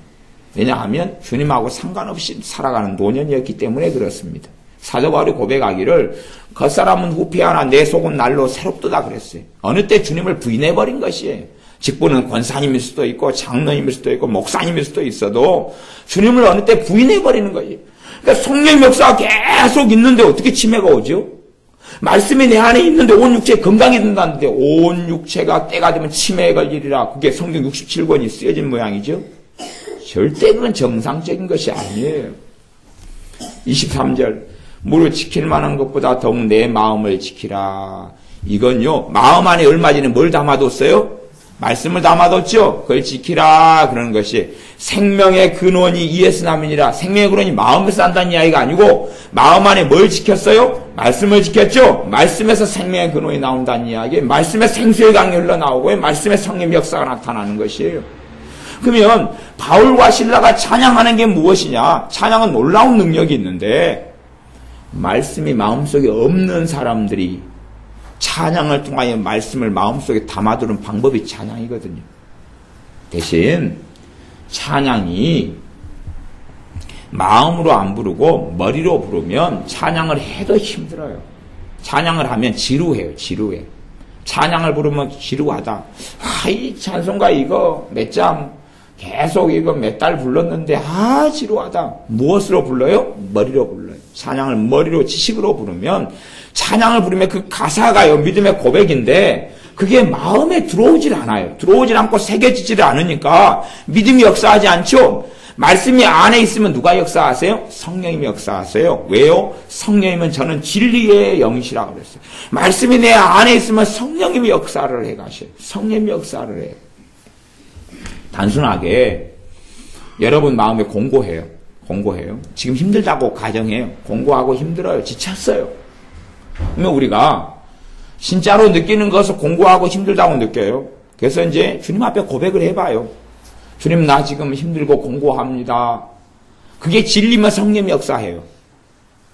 왜냐하면 주님하고 상관없이 살아가는 노년이었기 때문에 그렇습니다. 사도 바울이 고백하기를 겉사람은 후피하나 내 속은 날로 새롭도다 그랬어요. 어느 때 주님을 부인해버린 것이에요. 직분은 권사님일 수도 있고 장로님일 수도 있고 목사님일 수도 있어도 주님을 어느 때 부인해버리는 거예요. 그러니까 성령 역사가 계속 있는데 어떻게 치매가 오죠? 말씀이 내 안에 있는데 온 육체에 건강이 된다는데 온 육체가 때가 되면 치매에 걸리리라. 그게 성경 67권이 쓰여진 모양이죠. 절대 그건 정상적인 것이 아니에요. 23절, 무릇 지킬 만한 것보다 더욱 내 마음을 지키라. 이건요, 마음 안에 얼마 전에 뭘 담아뒀어요? 말씀을 담아뒀죠? 그걸 지키라. 그러는 것이 생명의 근원이 이에서 남이니라. 생명의 근원이 마음에서 난다는 이야기가 아니고 마음 안에 뭘 지켰어요? 말씀을 지켰죠? 말씀에서 생명의 근원이 나온다는 이야기. 말씀에 생수의 강이 흘러나오고 말씀에 성령 역사가 나타나는 것이에요. 그러면 바울과 실라가 찬양하는 게 무엇이냐? 찬양은 놀라운 능력이 있는데 말씀이 마음속에 없는 사람들이 찬양을 통하여 말씀을 마음속에 담아두는 방법이 찬양이거든요. 대신 찬양이 마음으로 안 부르고 머리로 부르면 찬양을 해도 힘들어요. 찬양을 하면 지루해요. 지루해. 찬양을 부르면 지루하다. 이 찬송가 이거 몇 장 계속 이거 몇 달 불렀는데 지루하다. 무엇으로 불러요? 머리로 불러요. 찬양을 머리로 지식으로 부르면 찬양을 부르면 그 가사가요 믿음의 고백인데 그게 마음에 들어오질 않아요. 들어오질 않고 새겨지질 않으니까 믿음이 역사하지 않죠. 말씀이 안에 있으면 누가 역사하세요? 성령님이 역사하세요. 왜요? 성령님은 저는 진리의 영이시라고 그랬어요. 말씀이 내 안에 있으면 성령님이 역사를 해가셔요. 성령님이 역사를 해요. 단순하게 여러분 마음에 공고해요. 지금 힘들다고 가정해요. 공고하고 힘들어요. 지쳤어요. 그러면 우리가 진짜로 느끼는 것을 공고하고 힘들다고 느껴요. 그래서 이제 주님 앞에 고백을 해봐요. 주님, 나 지금 힘들고 공고합니다. 그게 진리면 성령이 역사해요.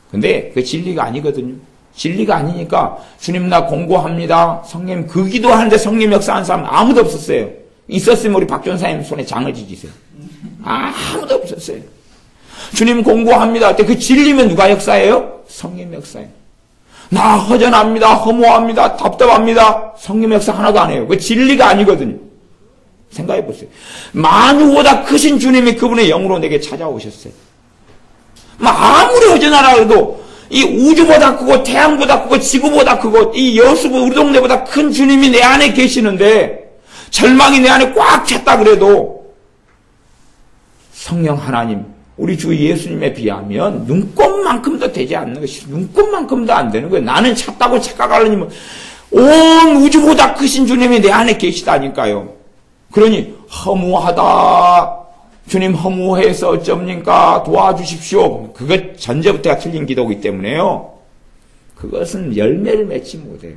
근데 그게 진리가 아니거든요. 진리가 아니니까 주님, 나 공고합니다. 성령, 그 기도하는데 성령 역사하는 사람 아무도 없었어요. 있었으면 우리 박 전사님 손에 장을 지지세요. 아무도 없었어요. 주님 공부합니다 할 때 그 진리면 누가 역사예요? 성령 역사예요. 나 허전합니다. 허무합니다. 답답합니다. 성령 역사 하나도 안 해요. 그 진리가 아니거든요. 생각해 보세요. 만유보다 크신 주님이 그분의 영으로 내게 찾아오셨어요. 아무리 허전하라 해도 이 우주보다 크고 태양보다 크고 지구보다 크고 이 여수보 우리 동네보다 큰 주님이 내 안에 계시는데 절망이 내 안에 꽉 찼다 그래도 성령 하나님 우리 주 예수님에 비하면 눈꼽만큼도 되지 않는 것이 눈꼽만큼도 안 되는 거예요. 나는 찼다고 착각하려면 온 우주보다 크신 주님이 내 안에 계시다니까요. 그러니 허무하다. 주님 허무해서 어쩝니까? 도와주십시오. 그것 전제부터가 틀린 기도이기 때문에요. 그것은 열매를 맺지 못해요.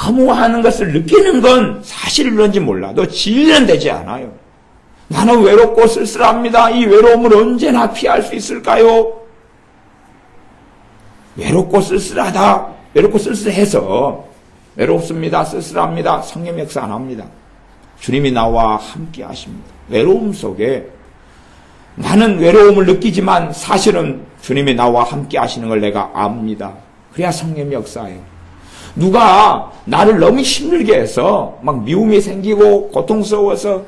허무하는 것을 느끼는 건 사실인지 몰라도 진리는 되지 않아요. 나는 외롭고 쓸쓸합니다. 이 외로움을 언제나 피할 수 있을까요? 외롭고 쓸쓸하다. 외롭고 쓸쓸해서 외롭습니다. 쓸쓸합니다. 성령 역사 안 합니다. 주님이 나와 함께 하십니다. 외로움 속에 나는 외로움을 느끼지만 사실은 주님이 나와 함께 하시는 걸 내가 압니다. 그래야 성령 역사예요. 누가 나를 너무 힘들게 해서 막 미움이 생기고 고통스러워서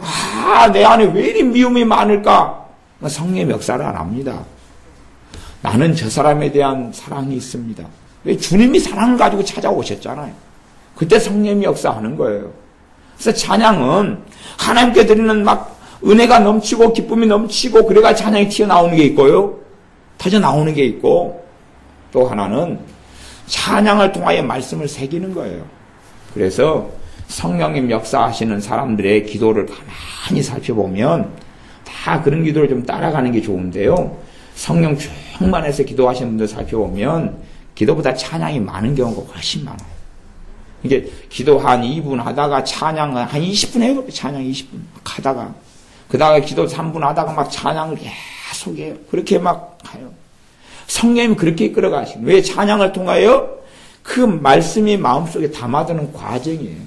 내 안에 왜 이리 미움이 많을까? 성령 역사를 안 합니다. 나는 저 사람에 대한 사랑이 있습니다. 왜 주님이 사랑을 가지고 찾아오셨잖아요. 그때 성령 역사하는 거예요. 그래서 찬양은 하나님께 드리는 막 은혜가 넘치고 기쁨이 넘치고 그래가 찬양이 튀어나오는 게 있고요. 터져 나오는 게 있고 또 하나는 찬양을 통하여 말씀을 새기는 거예요. 그래서 성령님 역사하시는 사람들의 기도를 가만히 살펴보면 다 그런 기도를 좀 따라가는 게 좋은데요. 성령 충만해서 기도하시는 분들 살펴보면 기도보다 찬양이 많은 경우가 훨씬 많아요. 이게 기도 한 2분 하다가 찬양 한 20분 해요. 찬양 20분 하다가 그다가 기도 3분 하다가 막 찬양을 계속 해요. 그렇게 막 가요. 성령님이 그렇게 이끌어가시는 왜 찬양을 통하여 그 말씀이 마음속에 담아드는 과정이에요.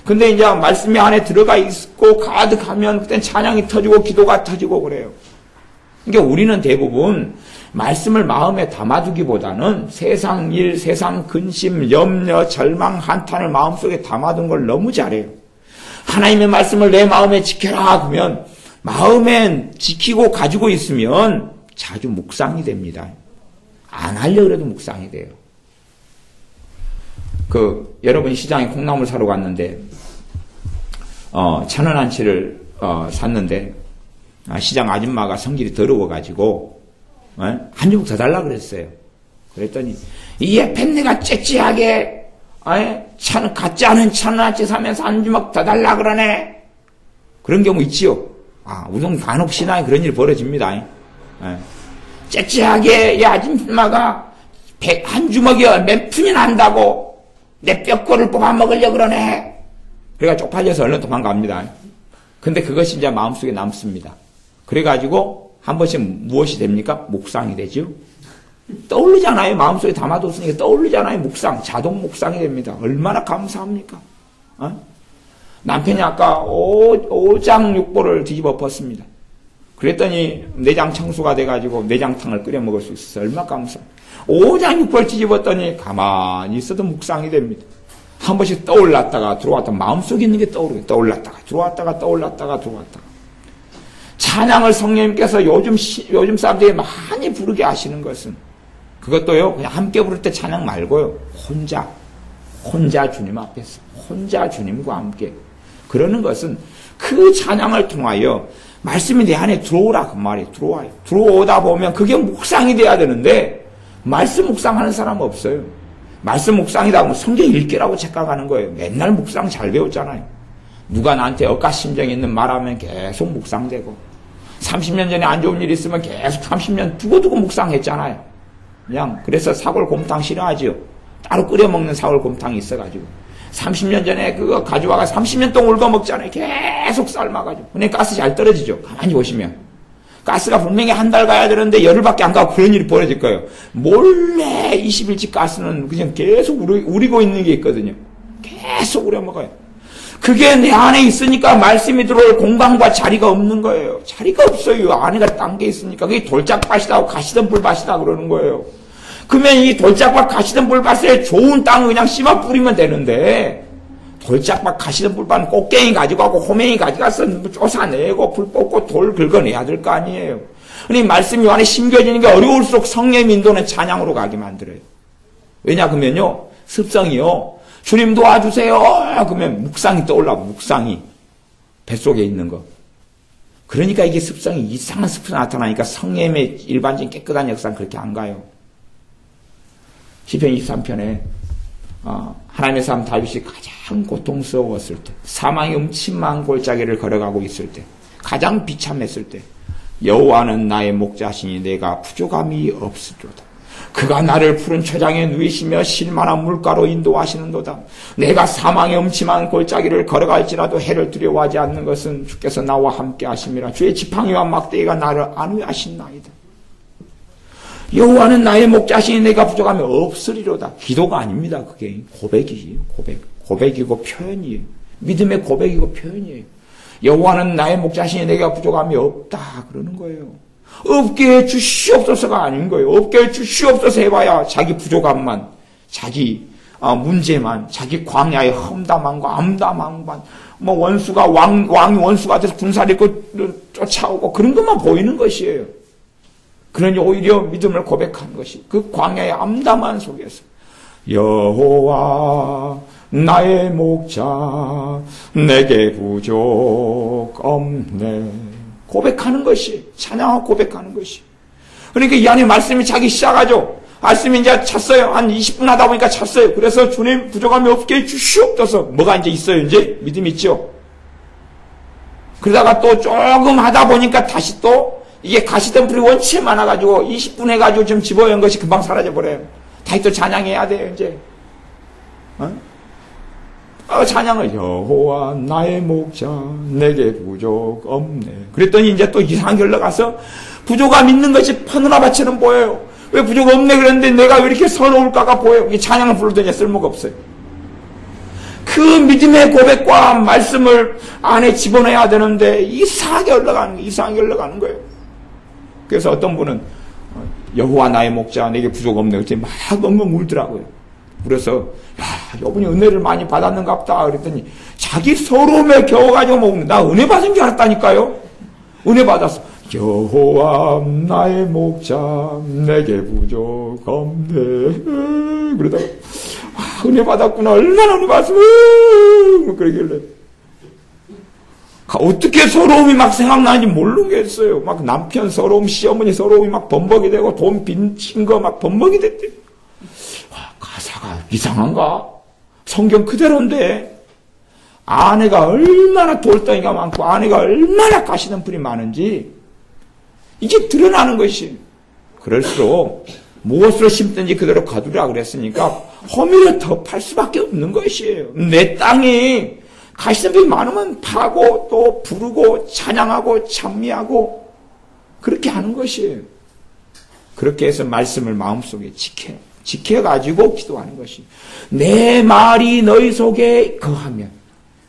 근데 이제 말씀이 안에 들어가 있고 가득하면 그땐 찬양이 터지고 기도가 터지고 그래요. 그러니까 우리는 대부분 말씀을 마음에 담아두기보다는 세상 일, 세상 근심, 염려, 절망, 한탄을 마음속에 담아둔 걸 너무 잘해요. 하나님의 말씀을 내 마음에 지켜라 그러면 마음에 지키고 가지고 있으면 자주 묵상이 됩니다. 안 하려고 해도 묵상이 돼요. 여러분 시장에 콩나물 사러 갔는데 1,000원어치를 샀는데 시장 아줌마가 성질이 더러워가지고 한 주먹 더 달라 그랬어요. 그랬더니 이에 팬네가 째찌하게 같지 않은 1,000원어치 사면서 한 주먹 더 달라 그러네. 그런 경우 있지요. 우선 간혹 신앙에 그런 일이 벌어집니다. 째찌하게 이 아줌마가 한 주먹이 몇 푼이 난다고 내 뼈꼬를 뽑아먹으려고 그러네. 그래가 쪽팔려서 얼른 도망갑니다. 근데 그것이 이제 마음속에 남습니다. 그래가지고 한 번씩 무엇이 됩니까? 묵상이 되죠. 떠올리잖아요. 마음속에 담아뒀으니까 떠올리잖아요. 묵상, 자동 묵상이 됩니다. 얼마나 감사합니까? 남편이 아까 오장육보를 뒤집어 엎었습니다. 그랬더니 내장 청소가 돼가지고 내장탕을 끓여 먹을 수 있어서 얼마나 감사합니다. 오장육보를 뒤집었더니 가만히 있어도 묵상이 됩니다. 한 번씩 떠올랐다가 들어왔다가 마음속에 있는 게 떠오르고 떠올랐다가 들어왔다가 떠올랐다가 들어왔다가 찬양을 성령님께서 요즘 사람들이 많이 부르게 하시는 것은 그것도요 그냥 함께 부를 때 찬양 말고요 혼자 주님 앞에서 혼자 주님과 함께 그러는 것은 그 찬양을 통하여 말씀이 내 안에 들어오라 그 말이에요. 들어와요. 들어오다 보면 그게 묵상이 돼야 되는데 말씀 묵상하는 사람 없어요. 말씀 묵상이다 하면 성경 읽기라고 착각하는 거예요. 맨날 묵상 잘 배웠잖아요. 누가 나한테 억가심정 있는 말하면 계속 묵상되고 30년 전에 안 좋은 일 있으면 계속 30년 두고두고 묵상했잖아요. 그냥 그래서 사골곰탕 싫어하지요. 따로 끓여 먹는 사골곰탕이 있어가지고 30년 전에 그거 가져와가 30년 동안 울고 먹잖아요. 계속 삶아가지고 근데 가스 잘 떨어지죠. 가만히 보시면 가스가 분명히 한 달 가야 되는데 열흘밖에 안 가고 그런 일이 벌어질 거예요. 몰래 20일치 가스는 그냥 계속 우리고 있는 게 있거든요. 계속 우려 먹어요. 그게 내 안에 있으니까 말씀이 들어올 공간과 자리가 없는 거예요. 자리가 없어요. 안에가 딴 게 있으니까. 그게 돌짝밭이다, 가시던 불밭이다 그러는 거예요. 그러면 이 돌짝밭, 가시던 불밭에 좋은 땅을 그냥 심어 뿌리면 되는데, 돌짝밭, 가시던 불밭은 꽃갱이 가져가고 호맹이 가져가서 쫓아내고 불 뽑고 돌 긁어내야 될 거 아니에요. 그러니 말씀이 안에 심겨지는 게 어려울수록 성령의 인도는 찬양으로 가게 만들어요. 왜냐 그러면요, 습성이요. 주님 도와주세요. 그러면 묵상이 떠올라고, 묵상이. 뱃속에 있는 거. 그러니까 이게 습성이, 이상한 습성이 나타나니까 성령의 일반적인 깨끗한 역사는 그렇게 안 가요. 시편 23편에 하나님의 사람 다윗이 가장 고통스러웠을 때, 사망의 음침한 골짜기를 걸어가고 있을 때, 가장 비참했을 때, 여호와는 나의 목자시니 내가 부족함이 없으리로다. 그가 나를 푸른 초장에 누이시며 실만한 물가로 인도하시는도다. 내가 사망의 음침한 골짜기를 걸어갈지라도 해를 두려워하지 않는 것은 주께서 나와 함께 하심이라. 주의 지팡이와 막대기가 나를 안위하신나이다. 여호와는 나의 목자시니 내가 부족함이 없으리로다. 기도가 아닙니다. 그게 고백이에요. 고백이고 표현이에요. 믿음의 고백이고 표현이에요. 여호와는 나의 목자시니 내가 부족함이 없다 그러는 거예요. 없게 해 주시옵소서가 아닌 거예요. 없게 해 주시옵소서 해봐야 자기 부족함만, 자기 문제만, 자기 광야의 험담함과 암담함만, 뭐 원수가 왕이 원수가 돼서 군사를 입고 쫓아오고 그런 것만 보이는 것이에요. 그러니 오히려 믿음을 고백하는 것이 그 광야의 암담한 속에서 여호와 나의 목자 내게 부족 없네 고백하는 것이, 찬양하고 고백하는 것이. 그러니까 이 안에 말씀이 자기 시작하죠. 말씀이 이제 찼어요. 한 20분 하다 보니까 찼어요. 그래서 주님 부족함이 없게 해주시옵소서. 뭐가 이제 있어요. 이제 믿음 있죠. 그러다가 또 조금 하다 보니까 다시 또 이게 가시던 불이 원체 많아가지고 20분 해가지고 좀 집어연 것이 금방 사라져버려요. 다시 또 찬양해야 돼요. 이제. 찬양을 여호와 나의 목자 내게 부족 없네. 그랬더니 이제 또 이상하게 흘러가서 부족함 있는 것이 파노라마처럼 보여요. 왜 부족 없네 그랬는데 내가 왜 이렇게 서러울까가 보여요. 이 찬양을 부르더니 쓸모가 없어요. 그 믿음의 고백과 말씀을 안에 집어넣어야 되는데 이상하게 흘러가는 거예요. 그래서 어떤 분은 여호와 나의 목자 내게 부족 없네 그랬더니 막 엉엉 울더라고요. 그래서 이분이 은혜를 많이 받았는가 보다 그랬더니 자기 서러움에 겨워가지고 먹는, 나 은혜 받은 줄 알았다니까요. 은혜 받았어. 여호와 나의 목자 내게 부족 없네. 그러다가 은혜 받았구나, 얼마나 은혜 받았어 그러길래 어떻게 서러움이 막 생각나는지 모르겠어요. 막 남편 서러움, 시어머니 서러움이 막 범벅이 되고 돈 빚진 거 막 범벅이 됐대. 가사가 이상한가? 성경 그대로인데 아내가 얼마나 돌덩이가 많고 아내가 얼마나 가시던 풀이 많은지 이게 드러나는 것이. 그럴수록 무엇으로 심든지 그대로 거두라 그랬으니까 허미를 더 팔 수밖에 없는 것이에요. 내 땅이 가시던 풀이 많으면 파고 또 부르고 찬양하고 찬미하고 그렇게 하는 것이에요. 그렇게 해서 말씀을 마음속에 지켜가지고 기도하는 것이. 내 말이 너희 속에 거하면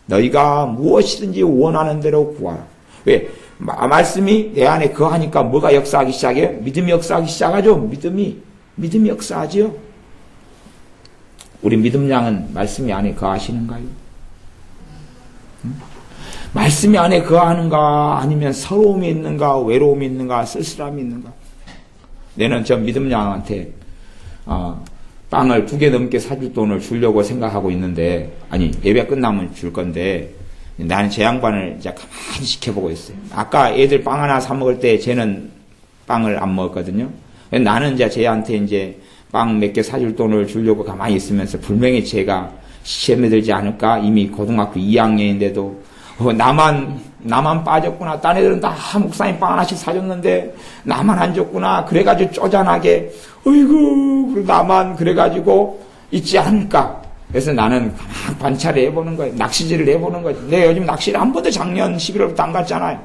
너희가 무엇이든지 원하는 대로 구하라. 왜? 말씀이 내 안에 거하니까 뭐가 역사하기 시작해요? 믿음이 역사하기 시작하죠. 믿음이 역사하지요. 우리 믿음 양은 말씀이 안에 거하시는가요? 말씀이 안에 거하는가 아니면 서러움이 있는가 외로움이 있는가 쓸쓸함이 있는가? 내는 저 믿음 양한테 빵을 2개 넘게 사줄 돈을 주려고 생각하고 있는데, 아니 예배 끝나면 줄 건데 나는 제 양반을 이제 가만히 지켜보고 있어요. 아까 애들 빵 하나 사 먹을 때 쟤는 빵을 안 먹었거든요. 나는 이제 쟤한테 이제 빵 몇 개 사줄 돈을 주려고 가만히 있으면서 분명히 제가 시험에 들지 않을까. 이미 고등학교 2학년인데도 나만 빠졌구나. 딴 애들은 다 목사님 빵 하나씩 사줬는데 나만 안 줬구나. 그래가지고 쪼잔하게 어이구 나만 그래가지고 있지 않을까. 그래서 나는 가만 관찰을 해보는 거예요. 낚시질을 해보는 거지. 내가 요즘 낚시를 한 번도 작년 11월부터 안 갔잖아요.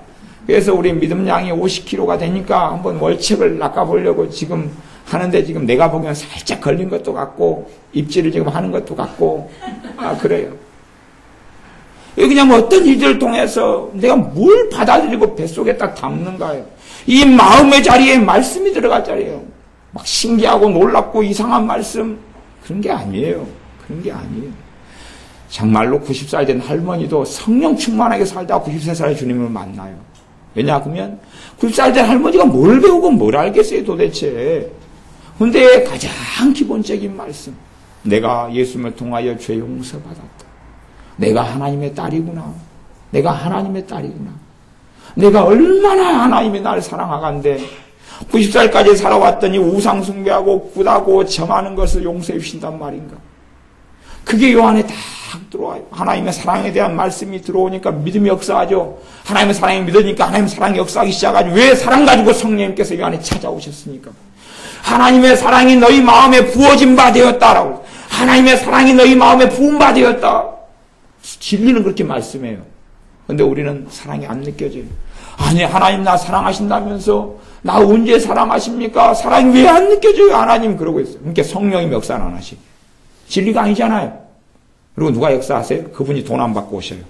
그래서 우리 믿음 양이 50kg가 되니까 한번 월척을 낚아보려고 지금 하는데, 지금 내가 보기엔 살짝 걸린 것도 같고 입질을 지금 하는 것도 같고 그래요. 그냥 뭐 어떤 일들을 통해서 내가 뭘 받아들이고 뱃속에 딱 담는가요? 이 마음의 자리에 말씀이 들어갈 자리예요. 막 신기하고 놀랍고 이상한 말씀, 그런 게 아니에요. 그런 게 아니에요. 정말로 90살 된 할머니도 성령 충만하게 살다가 93살의 주님을 만나요. 왜냐하면 90살 된 할머니가 뭘 배우고 뭘 알겠어요 도대체. 근데 가장 기본적인 말씀, 내가 예수님을 통하여 죄 용서받았다. 내가 하나님의 딸이구나. 내가 하나님의 딸이구나. 내가 얼마나 하나님이 나를 사랑하간데 90살까지 살아왔더니 우상 숭배하고 굿하고 점하는 것을 용서해 주신단 말인가. 그게 요 안에 딱 들어와요. 하나님의 사랑에 대한 말씀이 들어오니까 믿음이 역사하죠. 하나님의 사랑이 믿으니까 하나님의 사랑이 역사하기 시작하죠. 왜 사랑 가지고 성령님께서 이 안에 찾아오셨습니까? 하나님의 사랑이 너희 마음에 부어진 바 되었다라고. 하나님의 사랑이 너희 마음에 부은 바 되었다. 진리는 그렇게 말씀해요. 근데 우리는 사랑이 안 느껴져요. 아니, 하나님 나 사랑하신다면서 나 언제 사랑하십니까? 사랑이 왜 안 느껴져요? 하나님 그러고 있어요. 그러니까 성령이 역사는 안 하시. 진리가 아니잖아요. 그리고 누가 역사하세요? 그분이 돈 안 받고 오셔요.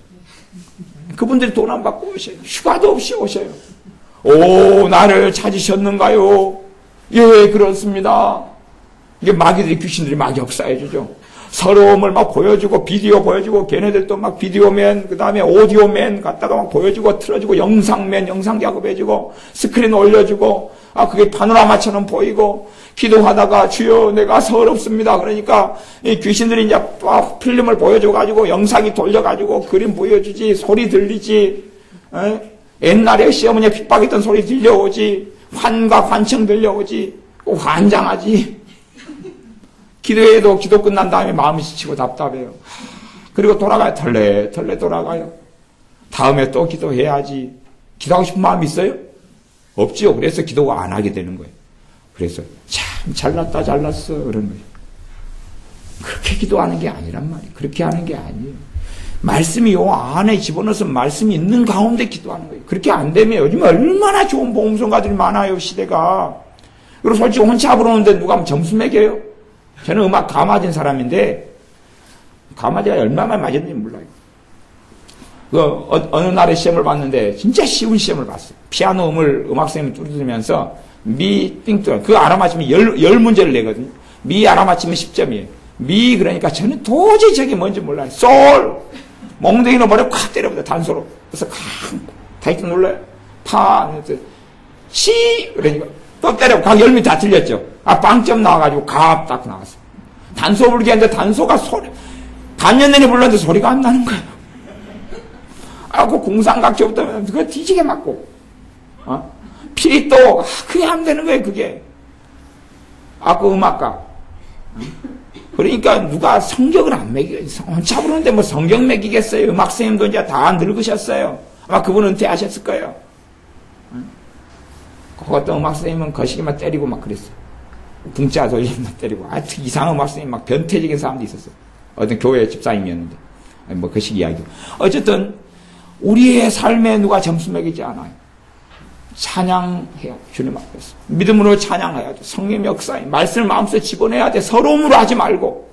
그분들이 돈 안 받고 오셔요. 휴가도 없이 오셔요. 오, 나를 찾으셨는가요? 예, 그렇습니다. 이게 마귀들이, 귀신들이 막 역사해주죠. 서러움을 막 보여주고, 비디오 보여주고, 걔네들도 막 비디오맨, 그 다음에 오디오맨 갖다가 막 보여주고, 틀어주고, 영상맨, 영상 작업해주고, 스크린 올려주고, 그게 파노라마처럼 보이고, 기도하다가 주여 내가 서럽습니다. 그러니까 이 귀신들이 이제 필름을 보여줘가지고, 영상이 돌려가지고, 그림 보여주지, 소리 들리지, 옛날에 시어머니가 핍박했던 소리 들려오지, 환과 관청 들려오지, 환장하지. 기도해도 기도 끝난 다음에 마음이 지치고 답답해요. 그리고 돌아가요. 털레 돌아가요. 다음에 또 기도해야지. 기도하고 싶은 마음이 있어요? 없지요. 그래서 기도가 안 하게 되는 거예요. 그래서 참 잘났다 잘났어 그런 거예요. 그렇게 기도하는 게 아니란 말이에요. 그렇게 하는 게 아니에요. 말씀이 요 안에 집어넣어서 말씀이 있는 가운데 기도하는 거예요. 그렇게 안 되면 요즘 얼마나 좋은 복음성가들이 많아요, 시대가. 그리고 솔직히 혼자 부르는데 누가 점수 매겨요? 저는 음악 가 맞은 사람인데, 가 맞아야 얼마나 맞았는지 몰라요. 어느 날에 시험을 봤는데, 진짜 쉬운 시험을 봤어요. 피아노 음악선생님이 뚫어주면서, 미, 띵뚜, 그거 알아맞히면 10문제를 내거든요. 미 알아맞히면 10점이에요. 미, 그러니까 저는 도저히 저게 뭔지 몰라요. 솔! 몽둥이로 머리 콱 때려보자, 단소로. 그래서 타이트 눌러요. 파, 시! 그러니까, 또 때려고, 각 10명 다 틀렸죠. 빵점 나와가지고, 갑 딱 나왔어요. 단소 부르기 하는데, 단소가 반년 내내 불렀는데 소리가 안 나는 거예요. 그 공상각제부터, 그거 뒤지게 맞고, 피리또, 그게 하면 되는 거예요, 그게. 그 음악가. 그러니까 누가 성경을 안 매기겠어요. 혼자 부르는데 뭐 성경 매기겠어요. 음악 선생님도 이제 다 늙으셨어요. 아마 그분 은퇴하셨을 거예요. 그 어떤 음악 선생님은 거시기만 때리고 막 그랬어요. 붕자 돌리기만 때리고. 이상한 음악 선생님 막 변태적인 사람도 있었어요. 어떤 교회 집사님이었는데. 뭐 거시기 이야기. 어쨌든 우리의 삶에 누가 점수 매기지 않아요. 찬양해요. 주님 앞에서. 믿음으로 찬양해야죠. 성령의 역사에 말씀을 마음속에 집어내야 돼. 서러움으로 하지 말고.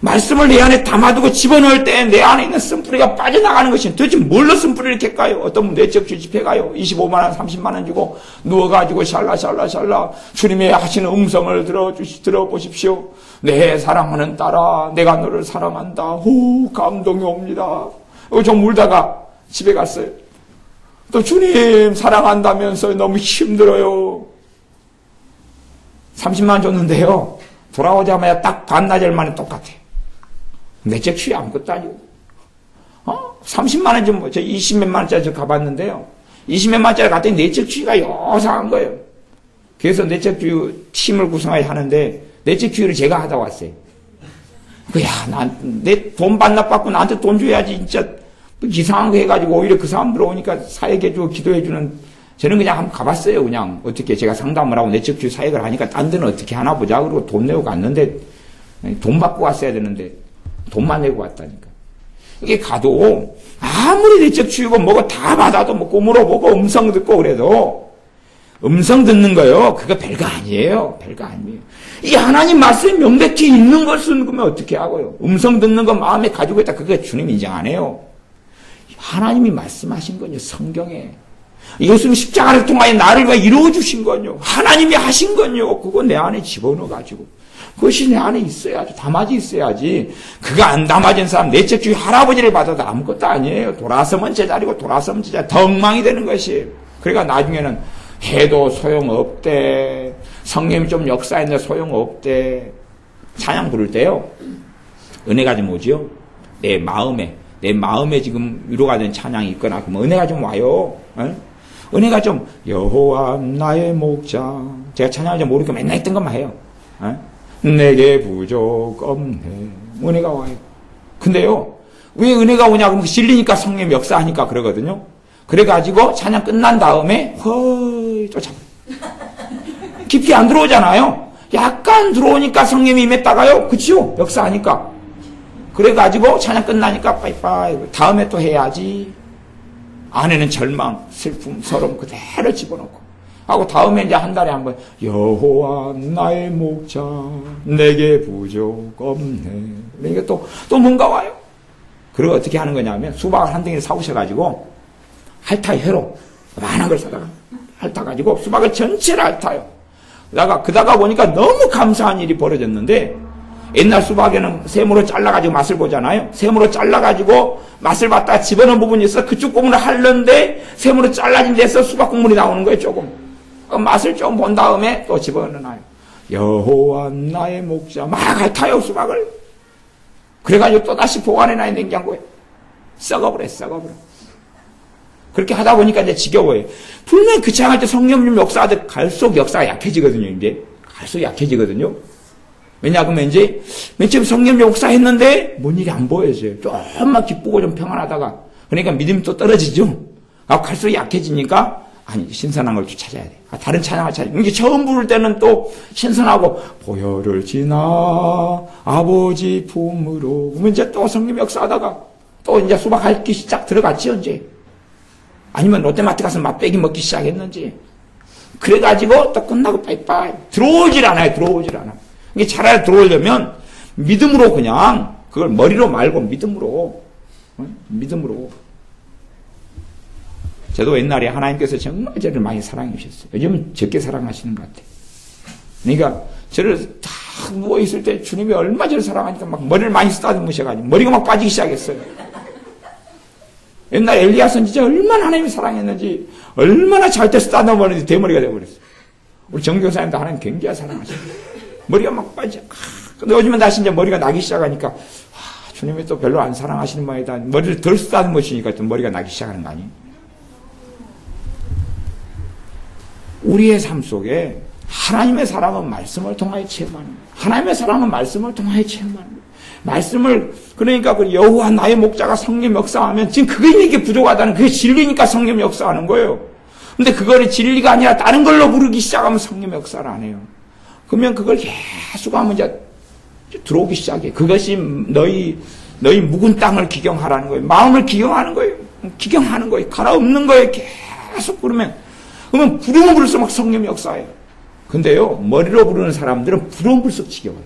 말씀을 내 안에 담아두고 집어넣을 때 내 안에 있는 쓴뿌리가 빠져나가는 것이 도대체 뭘로 쓴뿌리를 캘까요? 어떤 분 내적 주집해 가요. 25만 원, 30만 원 주고 누워가지고 샬라 주님의 하시는 음성을 들어보십시오. 내 사랑하는 딸아, 내가 너를 사랑한다. 오, 감동이 옵니다. 좀 울다가 집에 갔어요. 또 주님 사랑한다면서 너무 힘들어요. 30만 원 줬는데요. 돌아오자마자 딱 반나절 만에 똑같아요. 내적 취해 아무것도 아니고. 30만 원 좀, 저 20몇만 원짜리 저 가봤는데요. 20몇만 원짜리 갔더니 내적 취가 요상한 거예요. 그래서 내적 주유 팀을 구성하여 하는데, 내적 주유를 제가 하다 왔어요. 내 돈 반납받고 나한테 돈 줘야지, 진짜. 이상한 거 해가지고 오히려 그 사람 들어오니까 사역해주고 기도해주는, 저는 그냥 한번 가봤어요. 그냥 어떻게 제가 상담을 하고 내적 주유 사역을 하니까 딴 데는 어떻게 하나 보자. 그러고 돈 내고 갔는데, 돈 받고 왔어야 되는데, 돈만 내고 왔다니까. 이게 가도, 아무리 내적 주유고 뭐고 다 받아도 뭐 꿈으로 보고 음성 듣고 그래도, 음성 듣는 거요. 그거 별거 아니에요. 별거 아니에요. 이 하나님 말씀이 명백히 있는 것은 그러면 어떻게 하고요. 음성 듣는 거 마음에 가지고 있다. 그거 주님 인정 안 해요. 하나님이 말씀하신 거요. 성경에. 예수님 십자가를 통하여 나를 위해 이루어주신 거요. 하나님이 하신 거요. 그거 내 안에 집어넣어가지고. 그것이 내 안에 있어야지. 담아져 있어야지. 그거 안 담아진 사람, 내적 주의 할아버지를 받아도 아무것도 아니에요. 돌아서면 제자리고 돌아서면 제자리. 더 엉망이 되는 것이. 그러니까 나중에는 해도 소용없대. 성령이 좀 역사했는데 소용없대. 찬양 부를 때요. 은혜가 좀 오지요. 내 마음에 지금 위로가 된 찬양이 있거나 그러면 은혜가 좀 와요. 에? 은혜가 좀 여호와 나의 목자. 제가 찬양을 좀 모르니까 맨날 했던 것만 해요. 에? 내게 부족 없네. 은혜가 와요. 근데요. 왜 은혜가 오냐 그러면 질리니까 성령 역사하니까 그러거든요. 그래가지고 찬양 끝난 다음에 헐 쫓아. 깊이 안 들어오잖아요. 약간 들어오니까 성령이 임했다가요. 그치요? 역사하니까. 그래가지고 찬양 끝나니까 빠이빠이 다음에 또 해야지. 안에는 절망, 슬픔, 서름 그대로 집어넣고 하고 다음에 이제 한 달에 한 번 여호와 나의 목자 내게 부족 없네. 그러니까 또 뭔가 와요. 그리고 어떻게 하는 거냐면 수박을 한 덩이 사오셔가지고 핥아요. 회로 많은 걸 사다가 핥아가지고 수박을 전체를 핥아요. 그다가 보니까 너무 감사한 일이 벌어졌는데 옛날 수박에는 세모로 잘라가지고 맛을 보잖아요. 세모로 잘라가지고 맛을 봤다가 집어넣은 부분이 있어. 그쪽 부분을 핥는데 세모로 잘라진 데서 수박 국물이 나오는 거예요. 조금. 맛을 좀 본 다음에 또 집어넣어요. 여호와 나의 목자 막 핥아요 수박을. 그래가지고 또다시 보관해놔야 냉장고에. 썩어버려. 그렇게 하다 보니까 이제 지겨워요. 분명히 그 창할 때 성령 역사하듯 갈수록 역사가 약해지거든요. 이제 갈수록 약해지거든요. 왜냐하면 이제 맨 처음 성령 역사했는데 뭔 일이 안 보여져요. 조금만 기쁘고 좀 평안하다가 그러니까 믿음이 또 떨어지죠. 갈수록 약해지니까 아니 신선한 걸 또 찾아야 돼. 다른 찬양을 찾아. 이게 처음 부를 때는 또 신선하고 보혈을 지나 아버지 품으로 그러면 이제 또 성령 역사하다가 또 이제 수박 핥기 시작 들어갔지 언제. 아니면 롯데마트 가서 맛배기 먹기 시작했는지. 그래가지고 또 끝나고 빠이빠이. 들어오질 않아요. 이게 차라리 들어오려면 믿음으로 그냥 그걸 머리로 말고 믿음으로. 저도 옛날에 하나님께서 정말 저를 많이 사랑해 주셨어요. 요즘은 적게 사랑하시는 것 같아요. 그러니까 저를 다 누워있을 때 주님이 얼마나 저를 사랑하니까 막 머리를 많이 쓰다듬으셔가지고 머리가 막 빠지기 시작했어요. 옛날 엘리야 선지자 얼마나 하나님이 사랑했는지 얼마나 잘 때 쓰다듬었는지 대머리가 되어버렸어요. 우리 정교사님도 하나님 굉장히 사랑하셔요. 머리가 막 빠져. 근데 요즘은 다시 이제 머리가 나기 시작하니까 주님이 또 별로 안 사랑하시는 모양이다. 머리를 덜 쓰다듬으시니까 또 머리가 나기 시작하는 거 아니에요? 우리의 삶 속에 하나님의 사랑은 말씀을 통하여 체험하는 거예요. 하나님의 사랑은 말씀을 통하여 체험하는 거예요. 말씀을 그러니까 그 여호와 나의 목자가 성령 역사하면 지금 그게 이게 부족하다는 그게 진리니까 성령 역사하는 거예요. 근데 그거를 진리가 아니라 다른 걸로 부르기 시작하면 성령 역사를 안 해요. 그러면 그걸 계속 하면 이제 들어오기 시작해. 그것이 너희 묵은 땅을 기경하라는 거예요. 마음을 기경하는 거예요. 기경하는 거예요. 갈아엎는 거예요. 계속 그러면 부르면 부를수록 막 성령이 역사해요. 근데요, 머리로 부르는 사람들은 부르면 부를수록 지겨워요.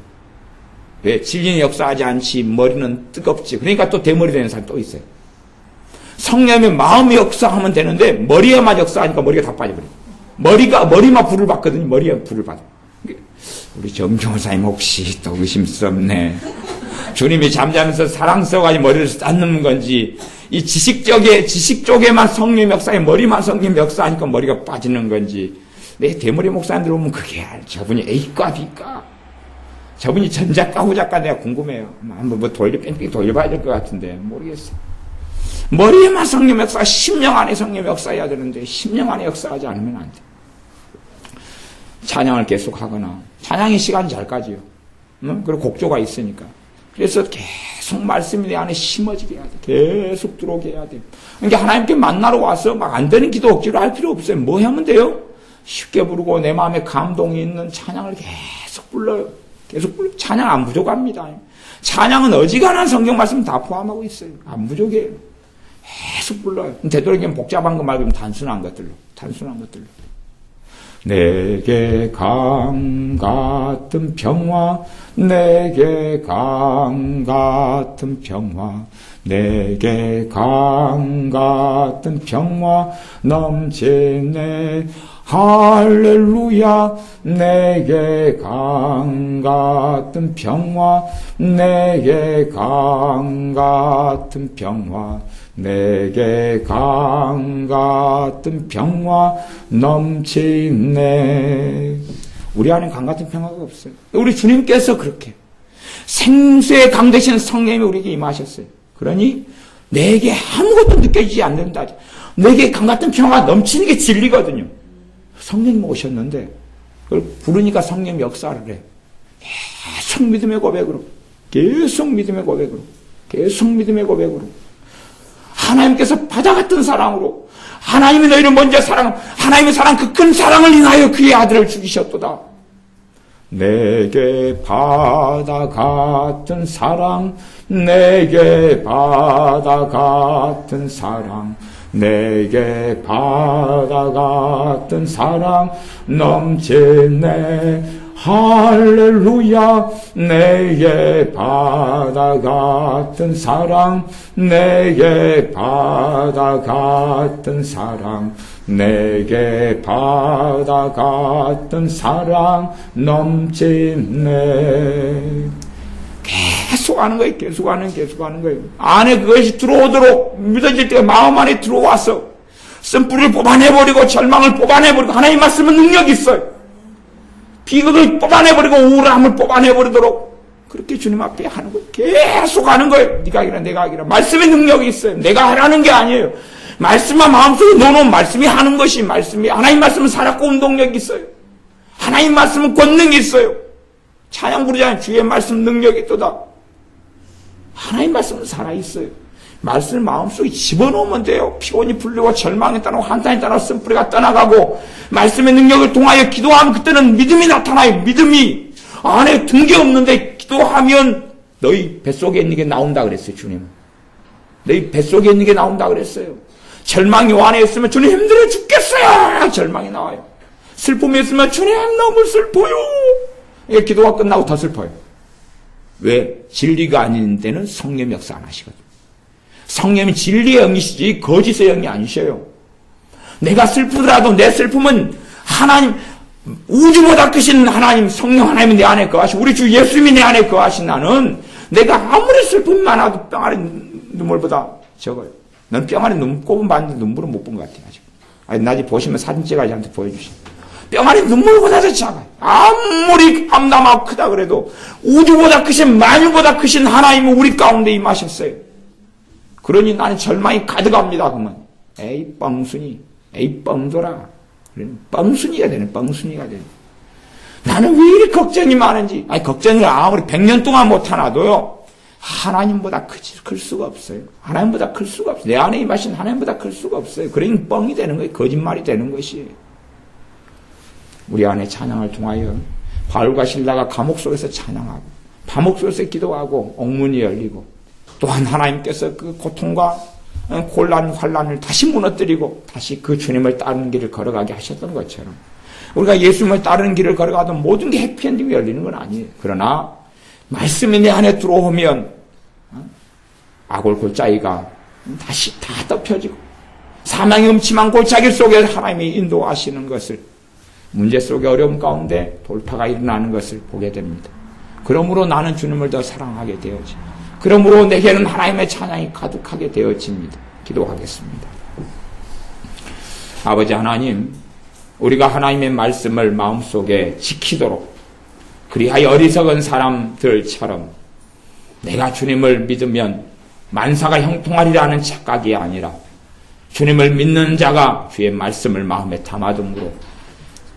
왜? 진리는 역사하지 않지, 머리는 뜨겁지. 그러니까 또 대머리 되는 사람이 또 있어요. 성령이 마음이 역사하면 되는데, 머리에만 역사하니까 머리가 다 빠져버려요. 머리만 불을 받거든요. 머리에 불을 받아요. 우리 정교사님 혹시 또 의심스럽네. 주님이 잠자면서 사랑스러워가지고 머리를 쌓는 건지, 이 지식 쪽에만 성령 역사에 머리만 성령 역사하니까 머리가 빠지는 건지, 내 대머리 목사님들 보면 그게 저분이 A과 B과, 저분이 전작가 후작가 내가 궁금해요. 한번 뺑뺑 돌려봐야 될 것 같은데 모르겠어요. 머리에만 성령 역사, 10년 안에 성령 역사해야 되는데 10년 안에 역사하지 않으면 안 돼. 찬양을 계속 하거나 찬양의 시간이 잘 가지요. 그리고 곡조가 있으니까. 그래서 계속 말씀이 내 안에 심어지게 해야 돼. 계속 들어오게 해야 돼. 그러니까 하나님께 만나러 와서 막 안 되는 기도 억지로 할 필요 없어요. 뭐 하면 돼요? 쉽게 부르고 내 마음에 감동이 있는 찬양을 계속 불러요. 계속 불러요. 찬양 안 부족합니다. 찬양은 어지간한 성경 말씀 다 포함하고 있어요. 안 부족해요. 계속 불러요. 되도록이면 복잡한 거 말고 단순한 것들로. 내게 강 같은 평화, 내게 강 같은 평화, 내게 강 같은 평화 넘치네. 할렐루야. 내게 강 같은 평화, 내게 강 같은 평화, 내게 강 같은 평화 넘치네. 우리 안에 강 같은 평화가 없어요. 우리 주님께서 그렇게 생수의 강 되신 성령님이 우리에게 임하셨어요. 그러니 내게 아무것도 느껴지지 않는다. 내게 강 같은 평화가 넘치는 게 진리거든요. 성령님 오셨는데 그걸 부르니까 성령님 역사를 해. 계속 믿음의 고백으로, 계속 믿음의 고백으로, 계속 믿음의 고백으로. 하나님께서 바다 같은 사랑으로, 하나님이 너희를 먼저 하나님의 사랑, 그 큰 사랑을 인하여 그의 아들을 죽이셨도다. 내게 바다 같은 사랑, 내게 바다 같은 사랑, 내게 바다 같은 사랑 넘치네. 할렐루야. 내게 바다 같은 사랑, 내게 바다 같은 사랑, 내게 바다 같은 사랑 넘치네. 계속 하는 거예요. 계속 하는 거예요. 안에 그것이 들어오도록 믿어질 때가 마음 안에 들어와서 쓴뿌리를 뽑아내버리고 절망을 뽑아내버리고, 하나님 말씀은 능력이 있어요. 비극을 뽑아내버리고 우울함을 뽑아내버리도록 그렇게 주님 앞에 하는 거예요. 계속 하는 거예요. 네가 하기라 내가 하기라. 말씀의 능력이 있어요. 내가 하라는 게 아니에요. 말씀만 마음속에 넣어놓은 말씀이 하는 것이, 말씀이, 하나님 말씀은 살았고 운동력이 있어요. 하나님 말씀은 권능이 있어요. 찬양 부르잖아요. 주의 말씀 능력이 있도다. 하나님 말씀은 살아있어요. 말씀을 마음속에 집어넣으면 돼요. 피곤이 풀리고 절망이 떠나고 한탄이 떠나고 쓴뿌리가 떠나가고 말씀의 능력을 통하여 기도하면 그때는 믿음이 나타나요. 믿음이 안에 든 게 없는데 기도하면 너희 뱃속에 있는 게 나온다 그랬어요. 주님은. 너희 뱃속에 있는 게 나온다 그랬어요. 절망이 요 안에 있으면 주님 힘들어 죽겠어요. 절망이 나와요. 슬픔이 있으면 주님 너무 슬퍼요. 이게 기도가 끝나고 더 슬퍼요. 왜? 진리가 아닌 데는 성령 역사 안 하시거든요. 성령이 진리의 영이시지 거짓의 영이 아니셔요. 내가 슬프더라도 내 슬픔은 하나님, 우주보다 크신 하나님, 성령 하나님이 내 안에 거하시고 우리 주 예수님이 내 안에 거하신 나는 내가 아무리 슬픔이 많아도 뿅 안에 눈물보다 적어요. 넌 뿅 안에 꼽은 봤는데 눈물은 못 본 것 같아요. 아직. 아니, 나중에 보시면 사진 찍어서 저한테 보여주시죠. 뿅 안에 눈물보다도 작아요. 아무리 암담하고 크다 그래도 우주보다 크신, 만유보다 크신 하나님은 우리 가운데 임하셨어요. 그러니 나는 절망이 가득합니다. 그러면 에이 뻥순이, 에이 뻥돌아. 뻥순이가 되네. 뻥순이가 되네. 나는 왜 이렇게 걱정이 많은지. 아니 걱정을 아무리 100년 동안 못하나도요. 하나님보다 클 수가 없어요. 하나님보다 클 수가 없어요. 내 안에 임하신 하나님보다 클 수가 없어요. 그러니 뻥이 되는 거예요. 거짓말이 되는 것이에요. 우리 안에 찬양을 통하여 바울과 실라가 감옥 속에서 찬양하고 감옥 속에서 기도하고 옥문이 열리고 또한 하나님께서 그 고통과 곤란, 환란을 다시 무너뜨리고 다시 그 주님을 따르는 길을 걸어가게 하셨던 것처럼 우리가 예수님을 따르는 길을 걸어가도 모든 게 해피엔딩이 열리는 건 아니에요. 그러나 말씀이 내 안에 들어오면 악골 골짜기가 다시 다 덮여지고 사망의 음침한 골짜기 속에 하나님이 인도하시는 것을 문제 속의 어려움 가운데 돌파가 일어나는 것을 보게 됩니다. 그러므로 나는 주님을 더 사랑하게 되어지. 그러므로 내게는 하나님의 찬양이 가득하게 되어집니다. 기도하겠습니다. 아버지 하나님, 우리가 하나님의 말씀을 마음속에 지키도록 그리하여 어리석은 사람들처럼 내가 주님을 믿으면 만사가 형통하리라는 착각이 아니라 주님을 믿는 자가 주의 말씀을 마음에 담아둠으로